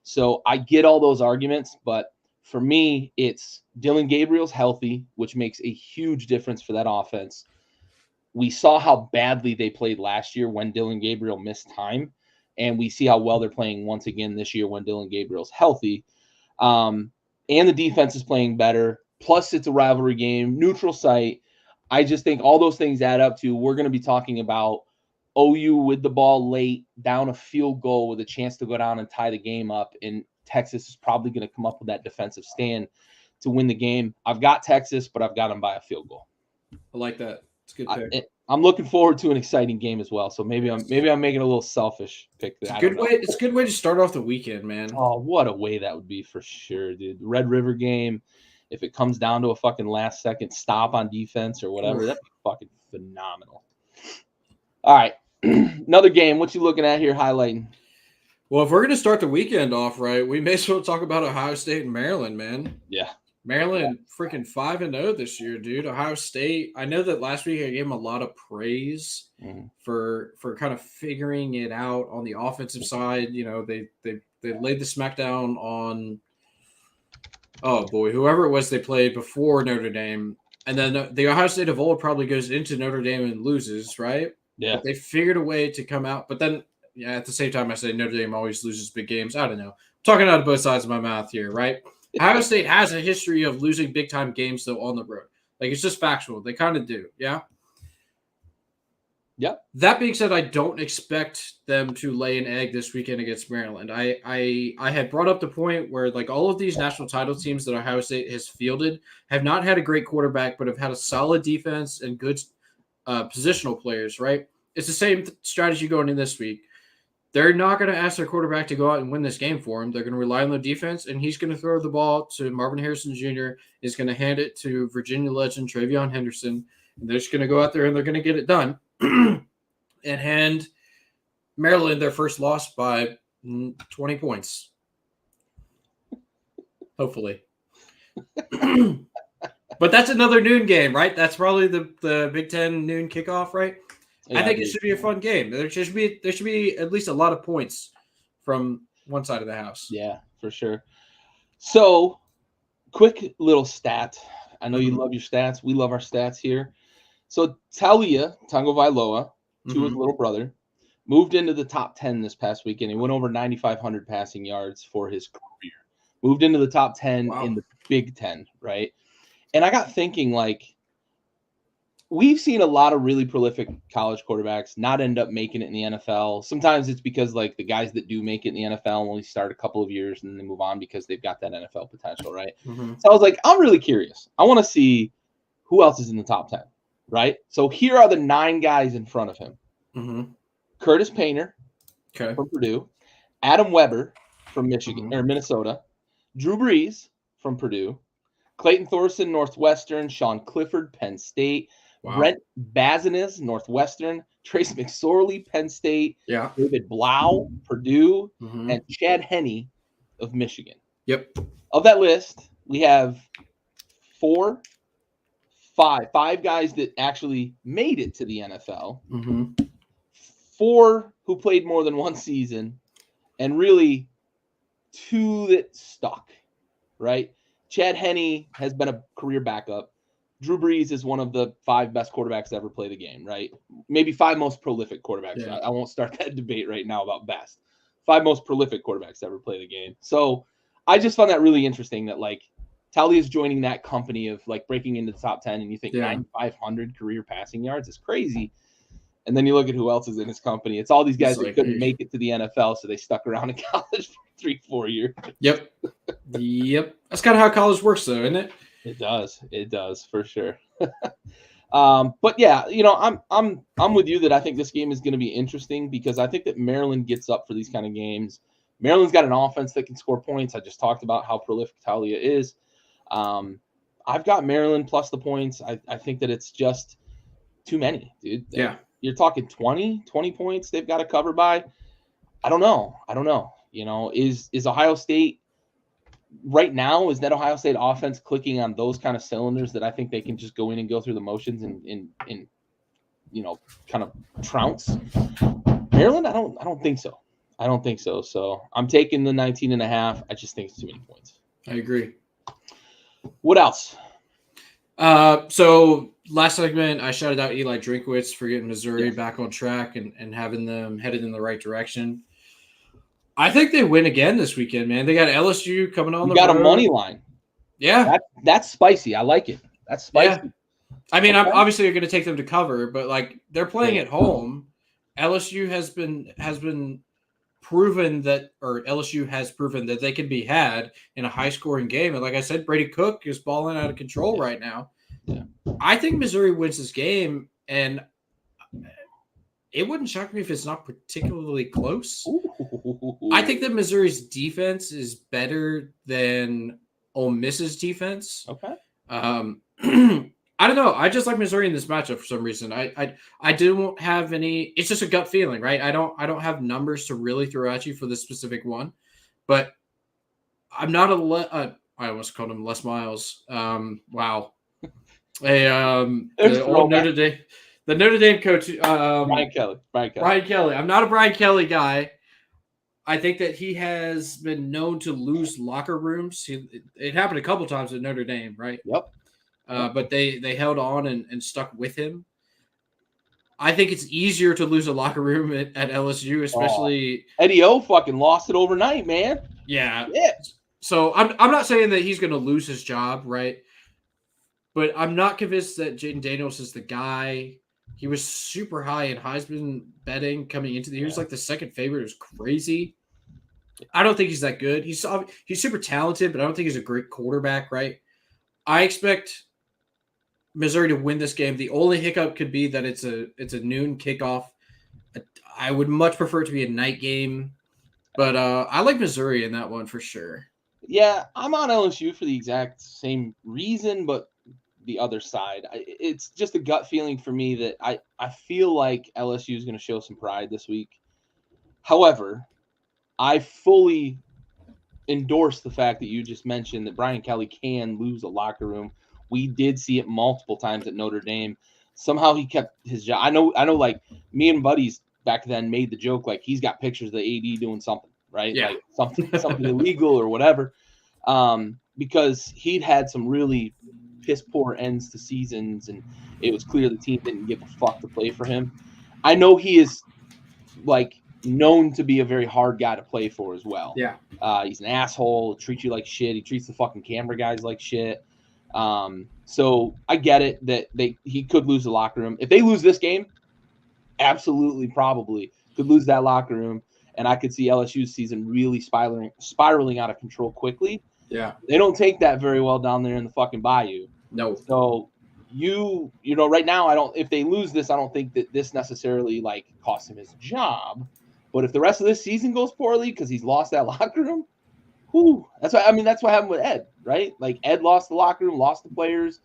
[SPEAKER 1] So I get all those arguments, but for me, it's Dylan Gabriel's healthy, which makes a huge difference for that offense. We saw how badly they played last year when Dylan Gabriel missed time, and we see how well they're playing once again this year when Dylan Gabriel's healthy. And the defense is playing better. Plus, it's a rivalry game, neutral site. I just think all those things add up to we're going to be talking about OU with the ball late, down a field goal with a chance to go down and tie the game up. And Texas is probably going to come up with that defensive stand to win the game. I've got Texas, but I've got them by a field goal.
[SPEAKER 2] I like that. It's a good pick.
[SPEAKER 1] I'm looking forward to an exciting game as well. So maybe I'm making a little selfish pick there.
[SPEAKER 2] It's a good way to start off the weekend, man.
[SPEAKER 1] Oh, what a way that would be for sure, dude. The Red River game, if it comes down to a fucking last second stop on defense or whatever, that'd be fucking phenomenal. All right. Another game. What you looking at here highlighting?
[SPEAKER 2] Well, if we're going to start the weekend off right, we may as well talk about Ohio State and Maryland, man.
[SPEAKER 1] Yeah.
[SPEAKER 2] Maryland freaking 5-0 this year, dude. Ohio State, I know that last week I gave them a lot of praise for kind of figuring it out on the offensive side. You know, they laid the smackdown on, oh boy, whoever it was they played before Notre Dame. And then the Ohio State of old probably goes into Notre Dame and loses, right?
[SPEAKER 1] Yeah.
[SPEAKER 2] But they figured a way to come out. But then, yeah, at the same time, I say Notre Dame always loses big games. I don't know. I'm talking out of both sides of my mouth here, right? Ohio State has a history of losing big-time games, though, on the road. Like, it's just factual. They kind of do, yeah?
[SPEAKER 1] Yep.
[SPEAKER 2] That being said, I don't expect them to lay an egg this weekend against Maryland. I had brought up the point where, like, all of these national title teams that Ohio State has fielded have not had a great quarterback, but have had a solid defense and good positional players, right? It's the same strategy going in this week. They're not going to ask their quarterback to go out and win this game for him. They're going to rely on the defense, and he's going to throw the ball to Marvin Harrison Jr. He's going to hand it to Virginia legend Travion Henderson, and they're just going to go out there and they're going to get it done and hand Maryland their first loss by 20 points. Hopefully. But that's another noon game, right? That's probably the Big Ten noon kickoff, right? Yeah, I think it should be a fun game. There should be at least a lot of points from one side of the house.
[SPEAKER 1] Yeah, for sure. So, quick little stat. I know you love your stats. We love our stats here. So, Talia Tagovailoa, Tua's little brother, moved into the top 10 this past weekend. He went over 9,500 passing yards for his career. Moved into the top 10 in the Big Ten, right? And I got thinking, like, we've seen a lot of really prolific college quarterbacks not end up making it in the NFL. Sometimes it's because, like, the guys that do make it in the NFL only start a couple of years and then they move on because they've got that NFL potential, right? So I was like, I'm really curious. I want to see who else is in the top 10, right? So here are the 9 guys in front of him. Curtis Painter from Purdue, Adam Weber from Michigan or Minnesota, Drew Brees from Purdue, Clayton Thorson, Northwestern, Sean Clifford, Penn State, Brent Bazinas, Northwestern, Trace McSorley, Penn State, David Blau, Purdue, and Chad Henne of Michigan.
[SPEAKER 2] Yep.
[SPEAKER 1] Of that list, we have five guys that actually made it to the NFL, 4 who played more than one season, and really 2 that stuck, right? Chad Henne has been a career backup. Drew Brees is one of the 5 best quarterbacks to ever play the game, right? Maybe 5 most prolific quarterbacks. Yeah. I won't start that debate right now about best. 5 most prolific quarterbacks to ever play the game. So I just found that really interesting that, like, Tally is joining that company of, like, breaking into the top 10, and you think 9,500 career passing yards is crazy. And then you look at who else is in his company. It's all these guys that couldn't make it to the NFL, so they stuck around in college for 3-4 years.
[SPEAKER 2] Yep. That's kind of how college works, though, isn't it?
[SPEAKER 1] It does for sure. But yeah, you know, I'm with you that I think this game is going to be interesting because I think that Maryland gets up for these kind of games. Maryland's got an offense that can score points. I just talked about how prolific Talia is. I've got Maryland plus the points. I think that it's just too many, dude.
[SPEAKER 2] Yeah.
[SPEAKER 1] You're talking 20 points they've got to cover by. I don't know. You know, is Ohio State right now, is that Ohio State offense clicking on those kind of cylinders that I think they can just go in and go through the motions and you know, kind of trounce Maryland? I don't think so. So I'm taking the 19.5. I just think it's too many points.
[SPEAKER 2] I agree.
[SPEAKER 1] What else?
[SPEAKER 2] So last segment, I shouted out Eli Drinkwitz for getting Missouri back on track and having them headed in the right direction. I think they win again this weekend, man. They got LSU coming on the road.
[SPEAKER 1] You got a money line.
[SPEAKER 2] Yeah.
[SPEAKER 1] That's spicy. I like it. That's spicy.
[SPEAKER 2] Yeah. I mean, I'm
[SPEAKER 1] Okay.
[SPEAKER 2] obviously you're going to take them to cover, but like they're playing
[SPEAKER 1] Yeah.
[SPEAKER 2] at home. LSU has been proven that, or LSU has proven that they can be had in a high scoring game. And like I said, Brady Cook is balling out of control right now.
[SPEAKER 1] Yeah.
[SPEAKER 2] I think Missouri wins this game, and it wouldn't shock me if it's not particularly close.
[SPEAKER 1] Ooh.
[SPEAKER 2] I think that Missouri's defense is better than Ole Miss's defense.
[SPEAKER 1] Okay.
[SPEAKER 2] I don't know. I just like Missouri in this matchup for some reason. I didn't have any. It's just a gut feeling, right? I don't have numbers to really throw at you for this specific one, but I'm not I almost called him Les Miles. Wow. The old the Notre Dame coach,
[SPEAKER 1] Brian Kelly.
[SPEAKER 2] Brian Kelly. I'm not a Brian Kelly guy. I think that he has been known to lose locker rooms. It happened a couple times at Notre Dame, right?
[SPEAKER 1] Yep.
[SPEAKER 2] But they held on and stuck with him. I think it's easier to lose a locker room at LSU, especially
[SPEAKER 1] Eddie O fucking lost it overnight, man.
[SPEAKER 2] Yeah.
[SPEAKER 1] Yeah.
[SPEAKER 2] So I'm not saying that he's going to lose his job, right? But I'm not convinced that Jaden Daniels is the guy. He was super high in Heisman betting coming into the year. He was like the second favorite. It was crazy. I don't think he's that good. He's super talented, but I don't think he's a great quarterback, right? I expect Missouri to win this game. The only hiccup could be that it's a noon kickoff. I would much prefer it to be a night game, but I like Missouri in that one for sure.
[SPEAKER 1] Yeah, I'm on LSU for the exact same reason, but the other side. It's just a gut feeling for me that I feel like LSU is going to show some pride this week. However, I fully endorse the fact that you just mentioned that Brian Kelly can lose a locker room. We did see it multiple times at Notre Dame. Somehow he kept his job. I know. Like me and buddies back then made the joke like he's got pictures of the AD doing something, right?
[SPEAKER 2] Yeah.
[SPEAKER 1] Like something illegal or whatever. Because he'd had some really piss poor ends to seasons, and it was clear the team didn't give a fuck to play for him. I know he is like known to be a very hard guy to play for as well.
[SPEAKER 2] Yeah.
[SPEAKER 1] He's an asshole, treats you like shit. He treats the fucking camera guys like shit. So I get it that he could lose the locker room. If they lose this game, absolutely probably could lose that locker room, and I could see LSU's season really spiraling out of control quickly.
[SPEAKER 2] Yeah.
[SPEAKER 1] They don't take that very well down there in the fucking bayou.
[SPEAKER 2] No.
[SPEAKER 1] So you know, right now if they lose this, I don't think that this necessarily like costs him his job. But if the rest of this season goes poorly because he's lost that locker room, that's what happened with Ed, right? Like Ed lost the locker room, lost the players.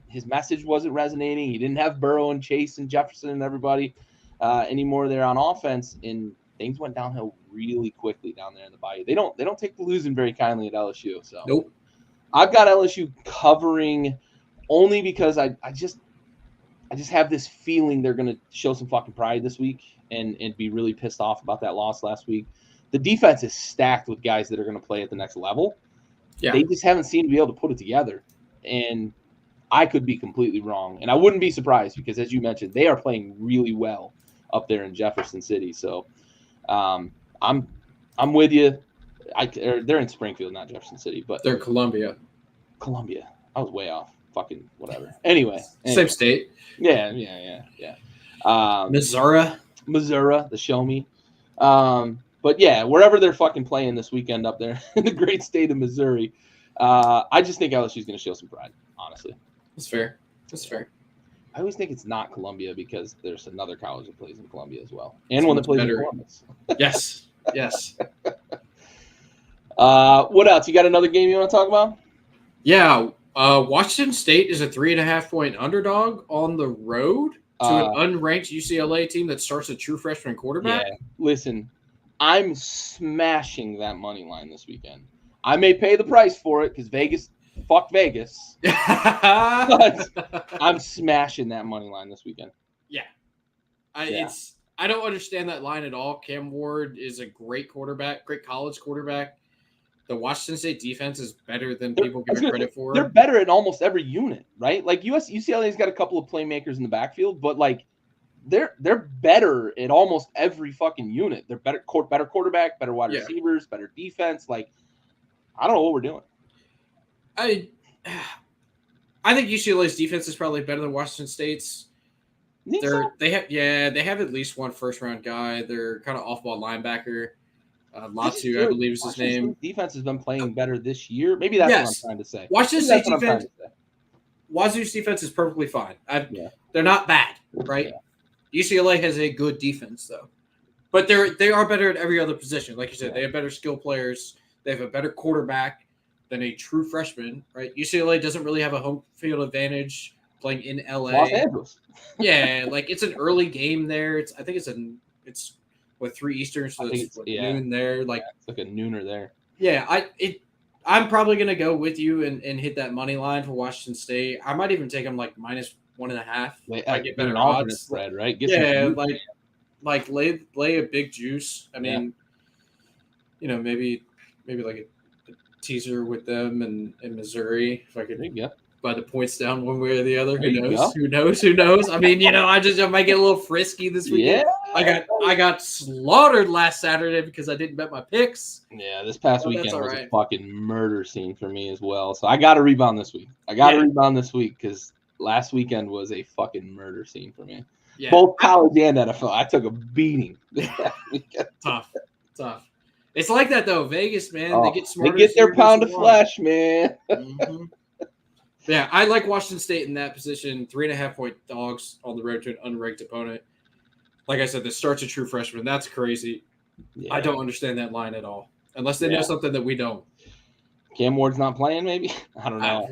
[SPEAKER 1] His message wasn't resonating. He didn't have Burrow and Chase and Jefferson and everybody anymore there on offense, and things went downhill really quickly down there in the bayou. They don't take the losing very kindly at LSU. So
[SPEAKER 2] nope.
[SPEAKER 1] I've got LSU covering only because I just have this feeling they're going to show some fucking pride this week and be really pissed off about that loss last week. The defense is stacked with guys that are going to play at the next level.
[SPEAKER 2] Yeah.
[SPEAKER 1] They just haven't seemed to be able to put it together. And I could be completely wrong. And I wouldn't be surprised because, as you mentioned, they are playing really well up there in Jefferson City. So I'm with you. They're in Springfield, not Jefferson City, but
[SPEAKER 2] they're Columbia.
[SPEAKER 1] I was way off. Fucking whatever. Anyway.
[SPEAKER 2] Same state.
[SPEAKER 1] Yeah.
[SPEAKER 2] Missouri,
[SPEAKER 1] the show me. But yeah, wherever they're fucking playing this weekend up there in the great state of Missouri, I just think LSU is going to show some pride, honestly.
[SPEAKER 2] That's fair.
[SPEAKER 1] I always think it's not Columbia because there's another college that plays in Columbia as well. And one that plays in Columbus.
[SPEAKER 2] Yes.
[SPEAKER 1] What else? You got another game you want to talk about?
[SPEAKER 2] Yeah. Washington State is a 3.5-point underdog on the road to an unranked UCLA team that starts a true freshman quarterback.
[SPEAKER 1] Yeah. Listen, I'm smashing that money line this weekend. I may pay the price for it because fuck Vegas. But I'm smashing that money line this weekend.
[SPEAKER 2] Yeah. I don't understand that line at all. Cam Ward is a great quarterback, great college quarterback. The Washington State defense is better than people give it credit for.
[SPEAKER 1] They're better in almost every unit, right? Like UCLA's got a couple of playmakers in the backfield, but like they're better in almost every fucking unit. They're better quarterback, better wide receivers, better defense. Like I don't know what we're doing.
[SPEAKER 2] I think UCLA's defense is probably better than Washington State's.
[SPEAKER 1] Think so?
[SPEAKER 2] They have at least one first round guy. They're kind of off ball linebacker.
[SPEAKER 1] I just
[SPEAKER 2] Latu,
[SPEAKER 1] feel
[SPEAKER 2] I
[SPEAKER 1] like
[SPEAKER 2] believe is his
[SPEAKER 1] Washington
[SPEAKER 2] name.
[SPEAKER 1] State defense has been playing better this year. Maybe that's what I'm
[SPEAKER 2] Yes,
[SPEAKER 1] trying to say.
[SPEAKER 2] Washington
[SPEAKER 1] Maybe
[SPEAKER 2] State
[SPEAKER 1] that's what I'm trying
[SPEAKER 2] defense.
[SPEAKER 1] to say.
[SPEAKER 2] Wazoo's defense is perfectly fine.
[SPEAKER 1] Yeah.
[SPEAKER 2] They're not bad, right?
[SPEAKER 1] Yeah.
[SPEAKER 2] UCLA has a good defense though, but they are better at every other position. Like you said,
[SPEAKER 1] Yeah.
[SPEAKER 2] they have better skill players. They have a better quarterback than a true freshman, right? UCLA doesn't really have a home field advantage playing in LA.
[SPEAKER 1] Los Angeles.
[SPEAKER 2] Yeah, like it's an early game there. I think it's what 3 Eastern, so it's noon there. Like
[SPEAKER 1] it's like a nooner there.
[SPEAKER 2] Yeah, I'm probably gonna go with you and hit that money line for Washington State. I might even take them like -1.5. I get better odds.
[SPEAKER 1] Spread, right? Get
[SPEAKER 2] like lay a big juice. I mean, maybe like a teaser with them and Missouri if I could buy the points down one way or the other. Who knows? I mean, I might get a little frisky this weekend.
[SPEAKER 1] Yeah.
[SPEAKER 2] I got slaughtered last Saturday because I didn't bet my picks.
[SPEAKER 1] Yeah, this past weekend was a fucking murder scene for me as well. So I got to rebound this week. Because last weekend was a fucking murder scene for me. Yeah. Both college and NFL. I took a beating.
[SPEAKER 2] Tough. It's like that though. Vegas, man, they get smarter.
[SPEAKER 1] They get their pound of flesh, man.
[SPEAKER 2] Mm-hmm. Yeah, I like Washington State in that position. 3.5-point dogs on the road to an unranked opponent. Like I said, this starts a true freshman. That's crazy. Yeah. I don't understand that line at all, unless they know something that we don't.
[SPEAKER 1] Cam Ward's not playing, maybe? I don't know.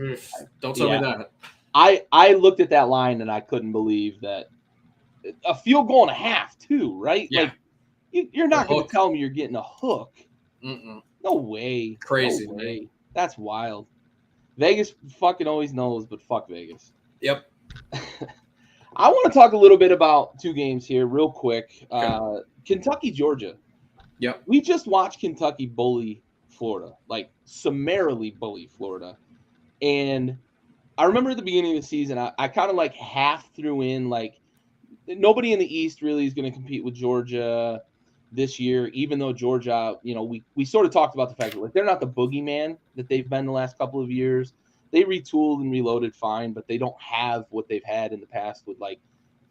[SPEAKER 2] Don't tell me that.
[SPEAKER 1] I looked at that line and I couldn't believe that. A field goal and a half, too, right?
[SPEAKER 2] Yeah.
[SPEAKER 1] Like, you're not going to tell me you're getting a hook.
[SPEAKER 2] Mm-mm.
[SPEAKER 1] No way.
[SPEAKER 2] Crazy,
[SPEAKER 1] no way.
[SPEAKER 2] Man.
[SPEAKER 1] That's wild. Vegas fucking always knows, but fuck Vegas.
[SPEAKER 2] Yep.
[SPEAKER 1] I want to talk a little bit about 2 games here real quick. Okay. Kentucky, Georgia.
[SPEAKER 2] Yep.
[SPEAKER 1] We just watched Kentucky bully Florida, like summarily bully Florida. And I remember at the beginning of the season, I kind of like half threw in like nobody in the East really is going to compete with Georgia this year, even though Georgia, we sort of talked about the fact that like they're not the boogeyman that they've been the last couple of years. They retooled and reloaded fine, but they don't have what they've had in the past with like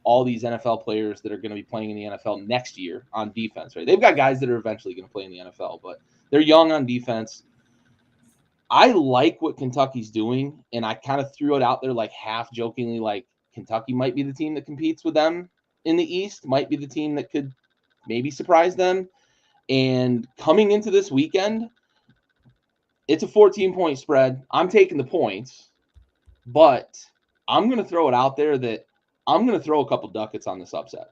[SPEAKER 1] all these NFL players that are going to be playing in the NFL next year on defense, right? They've got guys that are eventually going to play in the NFL, but they're young on defense. I like what Kentucky's doing, and I kind of threw it out there like half jokingly, like Kentucky might be the team that competes with them in the East, might be the team that could maybe surprise them. And coming into this weekend, it's a 14-point spread. I'm taking the points, but I'm going to throw it out there that I'm going to throw a couple ducats on this upset.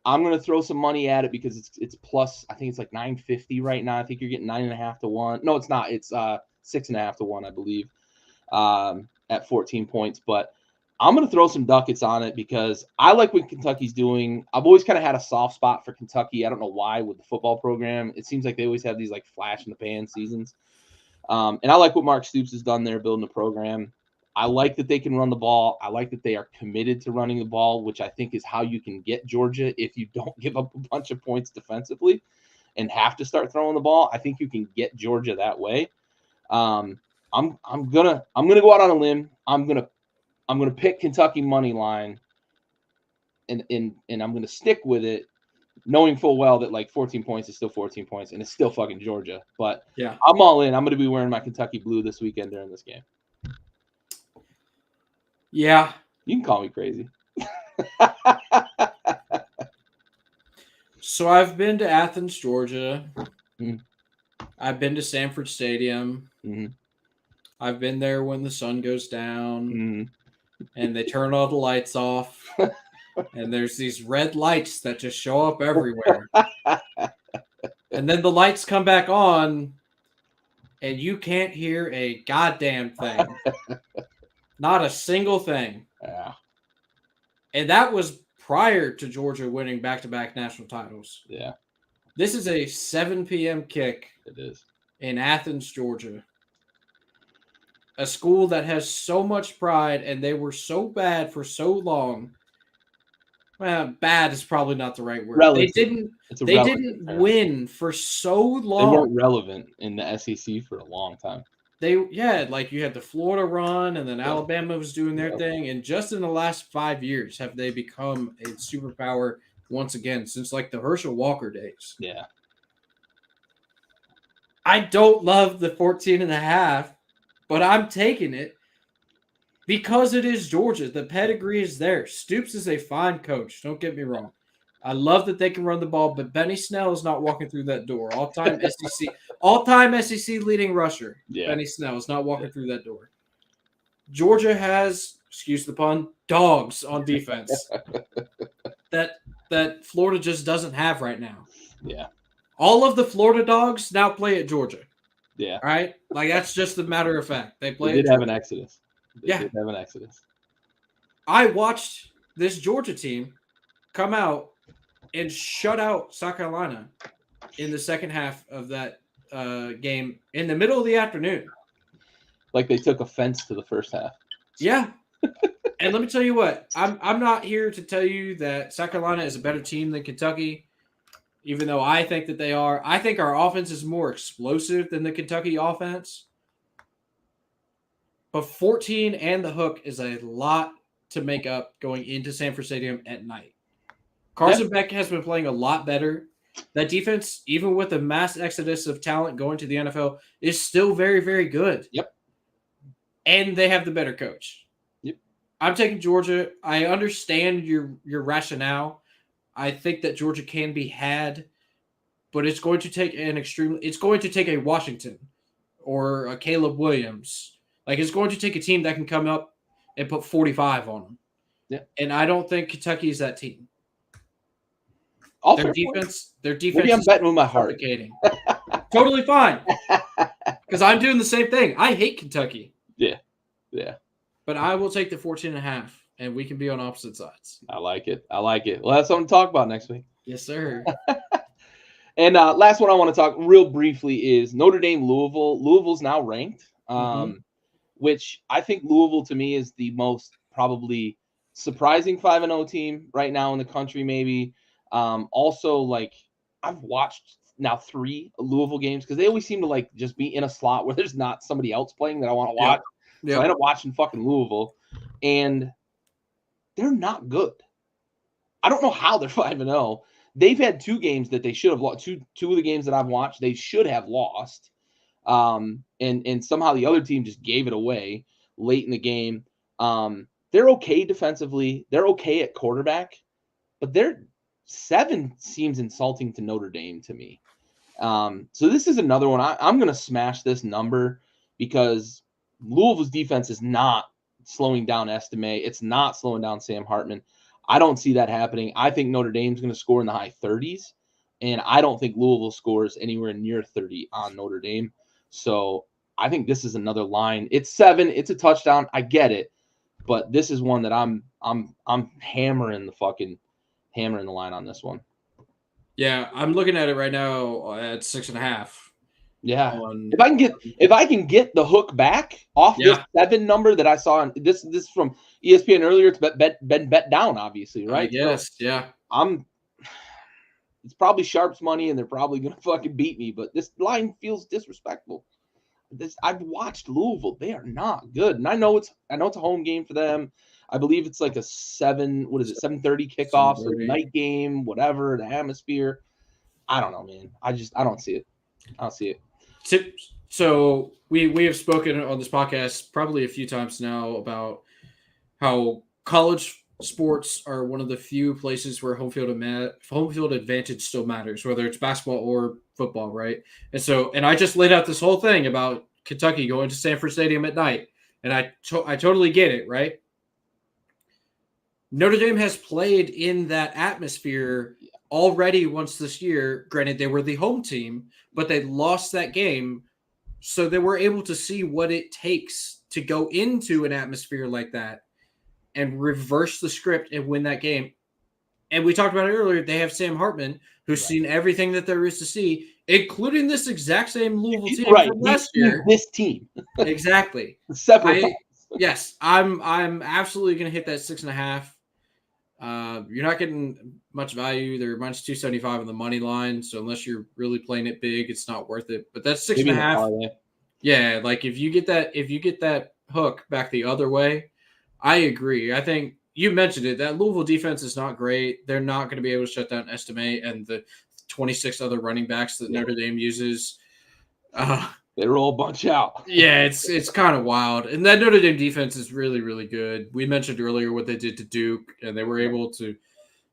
[SPEAKER 1] I'm going to throw some money at it because it's plus, I think it's like 950 right now. I think you're getting 9.5 to 1. No, it's not. It's 6.5 to 1, I believe, at 14 points. But I'm going to throw some ducats on it because I like what Kentucky's doing. I've always kind of had a soft spot for Kentucky. I don't know why with the football program. It seems like they always have these like flash in the pan seasons. And I like what Mark Stoops has done there building a program. I like that they can run the ball. I like that they are committed to running the ball, which I think is how you can get Georgia if you don't give up a bunch of points defensively and have to start throwing the ball. I think you can get Georgia that way. I'm gonna go out on a limb. I'm gonna pick Kentucky money line, and I'm gonna stick with it, knowing full well that like 14 points is still 14 points and it's still fucking Georgia. But
[SPEAKER 2] yeah,
[SPEAKER 1] I'm all in. I'm gonna be wearing my Kentucky blue this weekend during this game.
[SPEAKER 2] Yeah.
[SPEAKER 1] You can call me crazy.
[SPEAKER 2] So I've been to Athens, Georgia.
[SPEAKER 1] Mm-hmm.
[SPEAKER 2] I've been to Sanford Stadium.
[SPEAKER 1] Mm-hmm.
[SPEAKER 2] I've been there when the sun goes down
[SPEAKER 1] mm-hmm.
[SPEAKER 2] and they turn all the lights off. And there's these red lights that just show up everywhere. And then the lights come back on and you can't hear a goddamn thing. Not a single thing.
[SPEAKER 1] Yeah.
[SPEAKER 2] And that was prior to Georgia winning back-to-back national titles.
[SPEAKER 1] Yeah.
[SPEAKER 2] This is a 7 p.m. kick.
[SPEAKER 1] It is.
[SPEAKER 2] In Athens, Georgia. A school that has so much pride, and they were so bad for so long. Well, bad is probably not the right word.
[SPEAKER 1] Relative.
[SPEAKER 2] They didn't win for so long.
[SPEAKER 1] They weren't relevant in the SEC for a long time.
[SPEAKER 2] like you had the Florida run, and then Alabama was doing their
[SPEAKER 1] Yep.
[SPEAKER 2] thing, and just in the last 5 years have they become a superpower once again since like the Herschel Walker days.
[SPEAKER 1] Yeah.
[SPEAKER 2] I don't love the 14.5, but I'm taking it because it is Georgia. The pedigree is there. Stoops is a fine coach. Don't get me wrong. I love that they can run the ball, but Benny Snell is not walking through that door. All-time SEC leading rusher.
[SPEAKER 1] Yeah.
[SPEAKER 2] Benny Snell is not walking through that door. Georgia has, excuse the pun, dogs on defense that Florida just doesn't have right now.
[SPEAKER 1] Yeah.
[SPEAKER 2] All of the Florida dogs now play at Georgia.
[SPEAKER 1] Yeah.
[SPEAKER 2] All right? Like, that's just a matter of fact. They play
[SPEAKER 1] They
[SPEAKER 2] at
[SPEAKER 1] did have
[SPEAKER 2] Georgia.
[SPEAKER 1] an exodus. They
[SPEAKER 2] Yeah.
[SPEAKER 1] did have an exodus.
[SPEAKER 2] I watched this Georgia team come out and shut out South Carolina in the second half of that game in the middle of the afternoon.
[SPEAKER 1] Like they took offense to the first half.
[SPEAKER 2] Yeah. And let me tell you what, I'm not here to tell you that South Carolina is a better team than Kentucky, even though I think that they are. I think our offense is more explosive than the Kentucky offense. But 14 and the hook is a lot to make up going into Sanford Stadium at night. Carson Beck has been playing a lot better. That defense, even with the mass exodus of talent going to the NFL, is still very, very good.
[SPEAKER 1] Yep.
[SPEAKER 2] And they have the better coach.
[SPEAKER 1] Yep.
[SPEAKER 2] I'm taking Georgia. I understand your rationale. I think that Georgia can be had, but it's going to take it's going to take a Washington or a Caleb Williams. Like, it's going to take a team that can come up and put 45 on them.
[SPEAKER 1] Yeah.
[SPEAKER 2] And I don't think Kentucky is that team. Their defense
[SPEAKER 1] Maybe I'm
[SPEAKER 2] is
[SPEAKER 1] betting with my heart.
[SPEAKER 2] Totally fine. Because I'm doing the same thing. I hate Kentucky.
[SPEAKER 1] Yeah. Yeah.
[SPEAKER 2] But I will take the 14.5, and we can be on opposite sides.
[SPEAKER 1] I like it. Well, that's something to talk about next week.
[SPEAKER 2] Yes, sir.
[SPEAKER 1] And last one I want to talk real briefly is Notre Dame Louisville. Louisville's now ranked, which I think Louisville to me is the most probably surprising 5-0 team right now in the country, maybe. Also, like, I've watched now 3 Louisville games because they always seem to like just be in a slot where there's not somebody else playing that I want to watch. Yep. So I end up watching fucking Louisville, and they're not good. I don't know how they're 5-0. They've had 2 games that they should have lost. Two of the games that I've watched, they should have lost. And somehow the other team just gave it away late in the game. They're okay defensively. They're okay at quarterback, but their 7 seems insulting to Notre Dame to me. So this is another one. I'm going to smash this number because Louisville's defense is not slowing down Estime. It's not slowing down Sam Hartman. I don't see that happening. I think Notre Dame's going to score in the high 30s, and I don't think Louisville scores anywhere near 30 on Notre Dame. So I think this is another line. It's 7. It's a touchdown. I get it, but this is one that I'm hammering the line on this one.
[SPEAKER 2] Yeah, I'm looking at it right now at 6.5.
[SPEAKER 1] Yeah, if I can get the hook back off this 7 number that I saw on this from ESPN earlier, it's been bet down, obviously, right?
[SPEAKER 2] Yes, so yeah.
[SPEAKER 1] It's probably sharps money, and they're probably gonna fucking beat me, but this line feels disrespectful. I've watched Louisville; they are not good, and I know it's a home game for them. I believe it's like a 7:30 kickoff, so night game, whatever, the atmosphere. I don't know, man. I don't see it. I don't see it.
[SPEAKER 2] So we have spoken on this podcast probably a few times now about how college sports are one of the few places where home field advantage still matters, whether it's basketball or football, right? And I just laid out this whole thing about Kentucky going to Sanford Stadium at night, and I totally get it, right? Notre Dame has played in that atmosphere already once this year. Granted, they were the home team, but they lost that game. So they were able to see what it takes to go into an atmosphere like that and reverse the script and win that game. And we talked about it earlier. They have Sam Hartman, who's seen everything that there is to see, including this exact same Louisville team from last year.
[SPEAKER 1] This team.
[SPEAKER 2] Exactly. Yes, I'm absolutely going to hit that 6.5. You're not getting much value. They're minus 275 on the money line. So unless you're really playing it big, it's not worth it. But that's 6.5. Yeah, like if you get that hook back the other way, I agree. I think you mentioned it. That Louisville defense is not great. They're not going to be able to shut down Estimate and the 26 other running backs that Notre Dame uses.
[SPEAKER 1] They roll a bunch out.
[SPEAKER 2] Yeah, it's kind of wild. And that Notre Dame defense is really, really good. We mentioned earlier what they did to Duke, and they were able to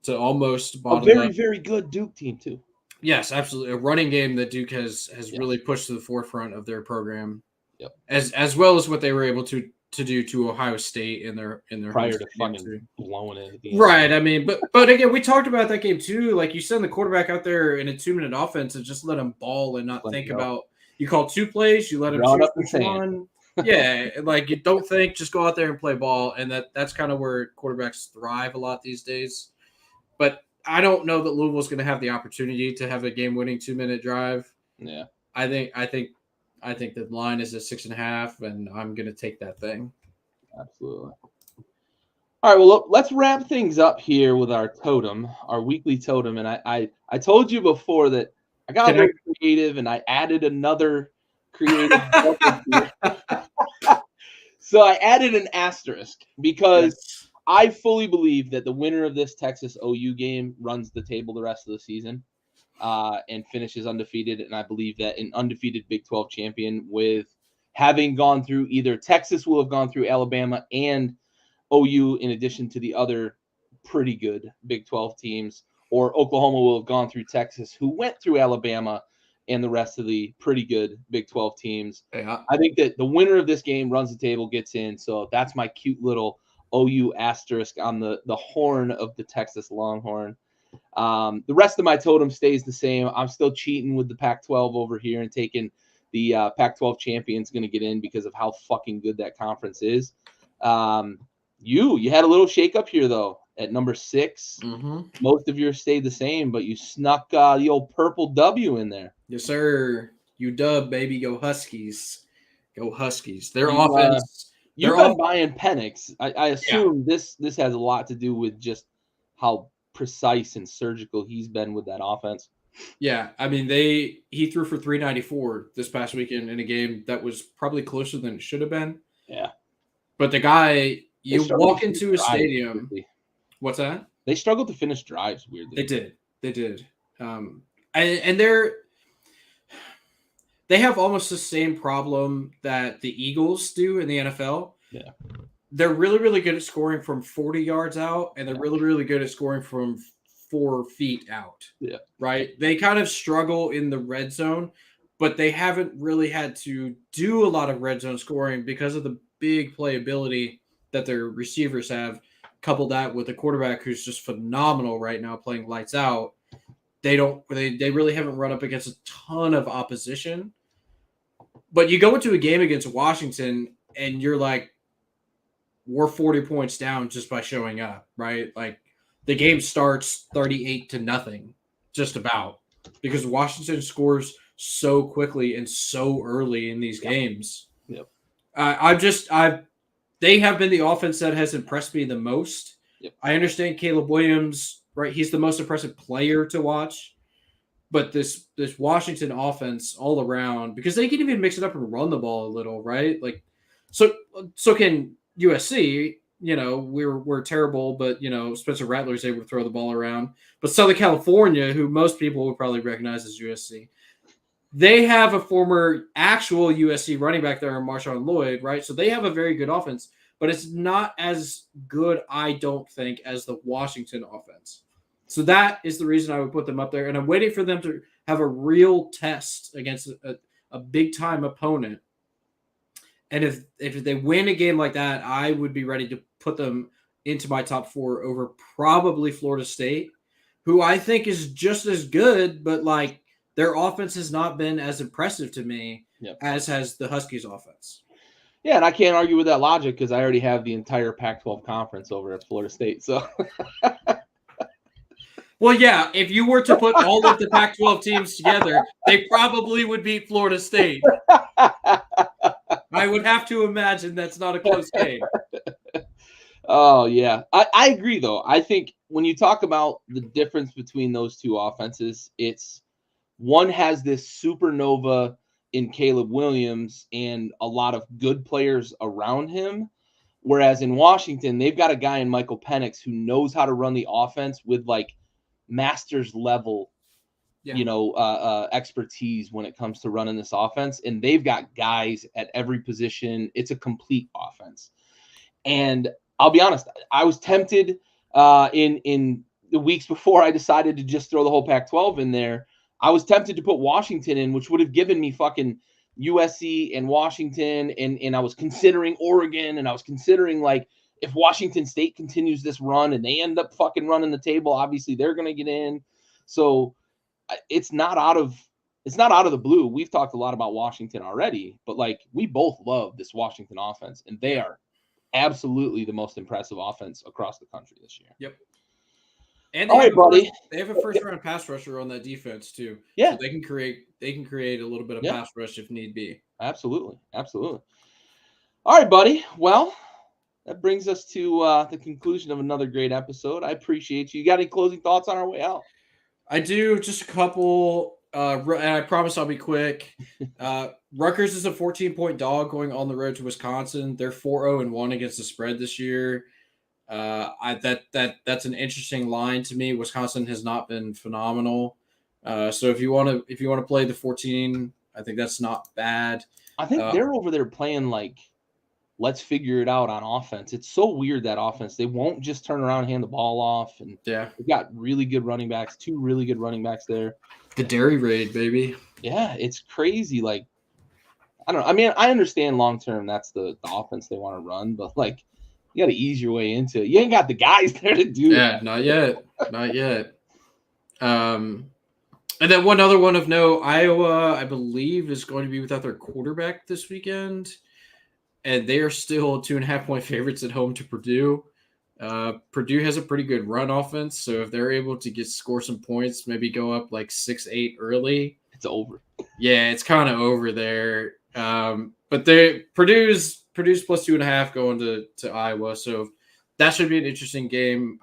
[SPEAKER 2] almost
[SPEAKER 1] A
[SPEAKER 2] bottle
[SPEAKER 1] very,
[SPEAKER 2] up.
[SPEAKER 1] very good Duke team too.
[SPEAKER 2] Yes, absolutely. A running game that Duke has
[SPEAKER 1] Yes.
[SPEAKER 2] really pushed to the forefront of their program.
[SPEAKER 1] Yep.
[SPEAKER 2] As well as what they were able to do to Ohio State in their
[SPEAKER 1] prior to fucking blowing it at the end.
[SPEAKER 2] Right. I mean, but again, we talked about that game too. Like you send the quarterback out there in a 2-minute offense and just let him ball and not think about. You call 2 plays, you let him choose which one. Yeah, like you don't think, just go out there and play ball, and that's kind of where quarterbacks thrive a lot these days. But I don't know that Louisville's going to have the opportunity to have a game-winning 2-minute drive.
[SPEAKER 1] Yeah,
[SPEAKER 2] I think the line is at 6.5, and I'm going to take that thing.
[SPEAKER 1] Absolutely. All right, well, let's wrap things up here with our totem, our weekly totem. And I told you before that I got a little creative, and I added another creative. So I added an asterisk because I fully believe that the winner of this Texas OU game runs the table the rest of the season and finishes undefeated. And I believe that an undefeated Big 12 champion, with having gone through, either Texas will have gone through Alabama and OU in addition to the other pretty good Big 12 teams, or Oklahoma will have gone through Texas, who went through Alabama and the rest of the pretty good Big 12 teams.
[SPEAKER 2] Yeah.
[SPEAKER 1] I think that the winner of this game runs the table, gets in. So that's my cute little OU asterisk on the horn of the Texas Longhorn. The rest of my totem stays the same. I'm still cheating with the Pac-12 over here and taking the Pac-12 champions going to get in because of how fucking good that conference is. You had a little shakeup here, though, at number 6.
[SPEAKER 2] Mm-hmm.
[SPEAKER 1] Most of yours stayed the same, but you snuck the old purple W in there.
[SPEAKER 2] Yes, sir. UW, baby. Go Huskies. Go Huskies. Their offense.
[SPEAKER 1] You've been buying Penix. I assume this has a lot to do with just how precise and surgical he's been with that offense.
[SPEAKER 2] Yeah, I mean, he threw for 394 this past weekend in a game that was probably closer than it should have been.
[SPEAKER 1] Yeah.
[SPEAKER 2] But the guy, you walk into a stadium.
[SPEAKER 1] Weirdly.
[SPEAKER 2] What's that?
[SPEAKER 1] They struggled to finish drives, weirdly.
[SPEAKER 2] They did. And they have almost the same problem that the Eagles do in the NFL.
[SPEAKER 1] Yeah.
[SPEAKER 2] They're really, really good at scoring from 40 yards out, and they're really, really good at scoring from 4 feet out.
[SPEAKER 1] Yeah.
[SPEAKER 2] Right? They kind of struggle in the red zone, but they haven't really had to do a lot of red zone scoring because of the big playability that their receivers have. Couple that with a quarterback who's just phenomenal right now, playing lights out. They really haven't run up against a ton of opposition. But you go into a game against Washington and you're like, we're 40 points down just by showing up, right? Like the game starts 38-0, just about, because Washington scores so quickly and so early in these games.
[SPEAKER 1] Yep.
[SPEAKER 2] They have been the offense that has impressed me the most.
[SPEAKER 1] Yep.
[SPEAKER 2] I understand Caleb Williams, right? He's the most impressive player to watch. But this Washington offense all around, because they can even mix it up and run the ball a little, right? Like, so can USC. You know, we're terrible, but you know, Spencer Rattler's able to throw the ball around. But Southern California, who most people would probably recognize as USC, they have a former actual USC running back there, Marshawn Lloyd, right? So they have a very good offense, but it's not as good, I don't think, as the Washington offense. So that is the reason I would put them up there. And I'm waiting for them to have a real test against a big-time opponent. And if they win a game like that, I would be ready to put them into my top 4 over probably Florida State, who I think is just as good, but like, their offense has not been as impressive to me as has the Huskies' offense.
[SPEAKER 1] Yeah, and I can't argue with that logic because I already have the entire Pac-12 conference over at Florida State. So,
[SPEAKER 2] well, yeah, if you were to put all of the Pac-12 teams together, they probably would beat Florida State. I would have to imagine that's not a close game.
[SPEAKER 1] Oh, yeah. I agree, though. I think when you talk about the difference between those two offenses, it's one has this supernova in Caleb Williams and a lot of good players around him. Whereas in Washington, they've got a guy in Michael Penix who knows how to run the offense with like Masters level, expertise when it comes to running this offense. And they've got guys at every position. It's a complete offense. And I'll be honest, I was tempted in the weeks before I decided to just throw the whole Pac-12 in there. I was tempted to put Washington in, which would have given me fucking USC and Washington, and I was considering Oregon, and I was considering like if Washington State continues this run and they end up fucking running the table, obviously they're going to get in. So it's not out of the blue. We've talked a lot about Washington already, but like we both love this Washington offense, and they are absolutely the most impressive offense across the country this year.
[SPEAKER 2] Yep. And
[SPEAKER 1] all right, buddy.
[SPEAKER 2] They have a first-round pass rusher on that defense too.
[SPEAKER 1] Yeah,
[SPEAKER 2] so they can create a little bit of pass rush if need be.
[SPEAKER 1] Absolutely. All right, buddy. Well, that brings us to the conclusion of another great episode. I appreciate you. You got any closing thoughts on our way out?
[SPEAKER 2] I do. Just a couple. And I promise I'll be quick. Rutgers is a 14-point dog going on the road to Wisconsin. They're 4-0-1 against the spread this year. That's an interesting line to me. Wisconsin has not been phenomenal. So if you want to play the 14, I think that's not bad.
[SPEAKER 1] I think they're over there playing like, let's figure it out on offense. It's so weird, that offense. They won't just turn around and hand the ball off. And they've got really good running backs, 2 really good running backs there.
[SPEAKER 2] The Dairy Raid, baby.
[SPEAKER 1] Yeah, it's crazy. Like, I don't know. I mean, I understand long-term that's the offense they want to run, but like, you got to ease your way into it. You ain't got the guys there to do that.
[SPEAKER 2] Not yet. And then one other one of note, Iowa, I believe, is going to be without their quarterback this weekend. And they are still 2.5-point favorites at home to Purdue. Purdue has a pretty good run offense, so if they're able to score some points, maybe go up like 6-8 early,
[SPEAKER 1] it's over.
[SPEAKER 2] Yeah, it's kind of over there. But Purdue's plus 2.5 going to Iowa, so that should be an interesting game.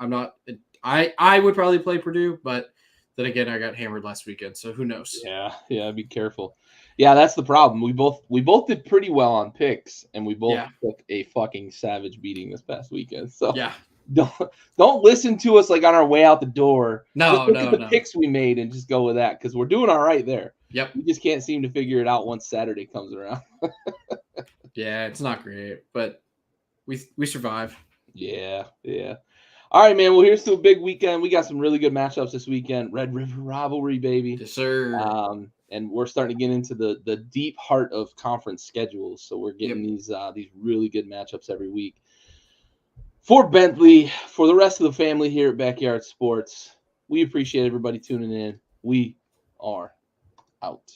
[SPEAKER 2] I would probably play Purdue, but then again, I got hammered last weekend, so who knows?
[SPEAKER 1] Yeah, be careful. Yeah, that's the problem. We both did pretty well on picks, and we both took a fucking savage beating this past weekend. So don't listen to us like on our way out the door. Look at the picks we made and just go with that, because we're doing all right there.
[SPEAKER 2] Yep.
[SPEAKER 1] We just can't seem to figure it out once Saturday comes around.
[SPEAKER 2] Yeah, it's not great, but we survive.
[SPEAKER 1] Yeah. All right, man. Well, here's to a big weekend. We got some really good matchups this weekend. Red River rivalry, baby.
[SPEAKER 2] Yes, sir.
[SPEAKER 1] And we're starting to get into the deep heart of conference schedules. So we're getting these really good matchups every week. For Bentley, for the rest of the family here at Backyard Sports, we appreciate everybody tuning in. We are out.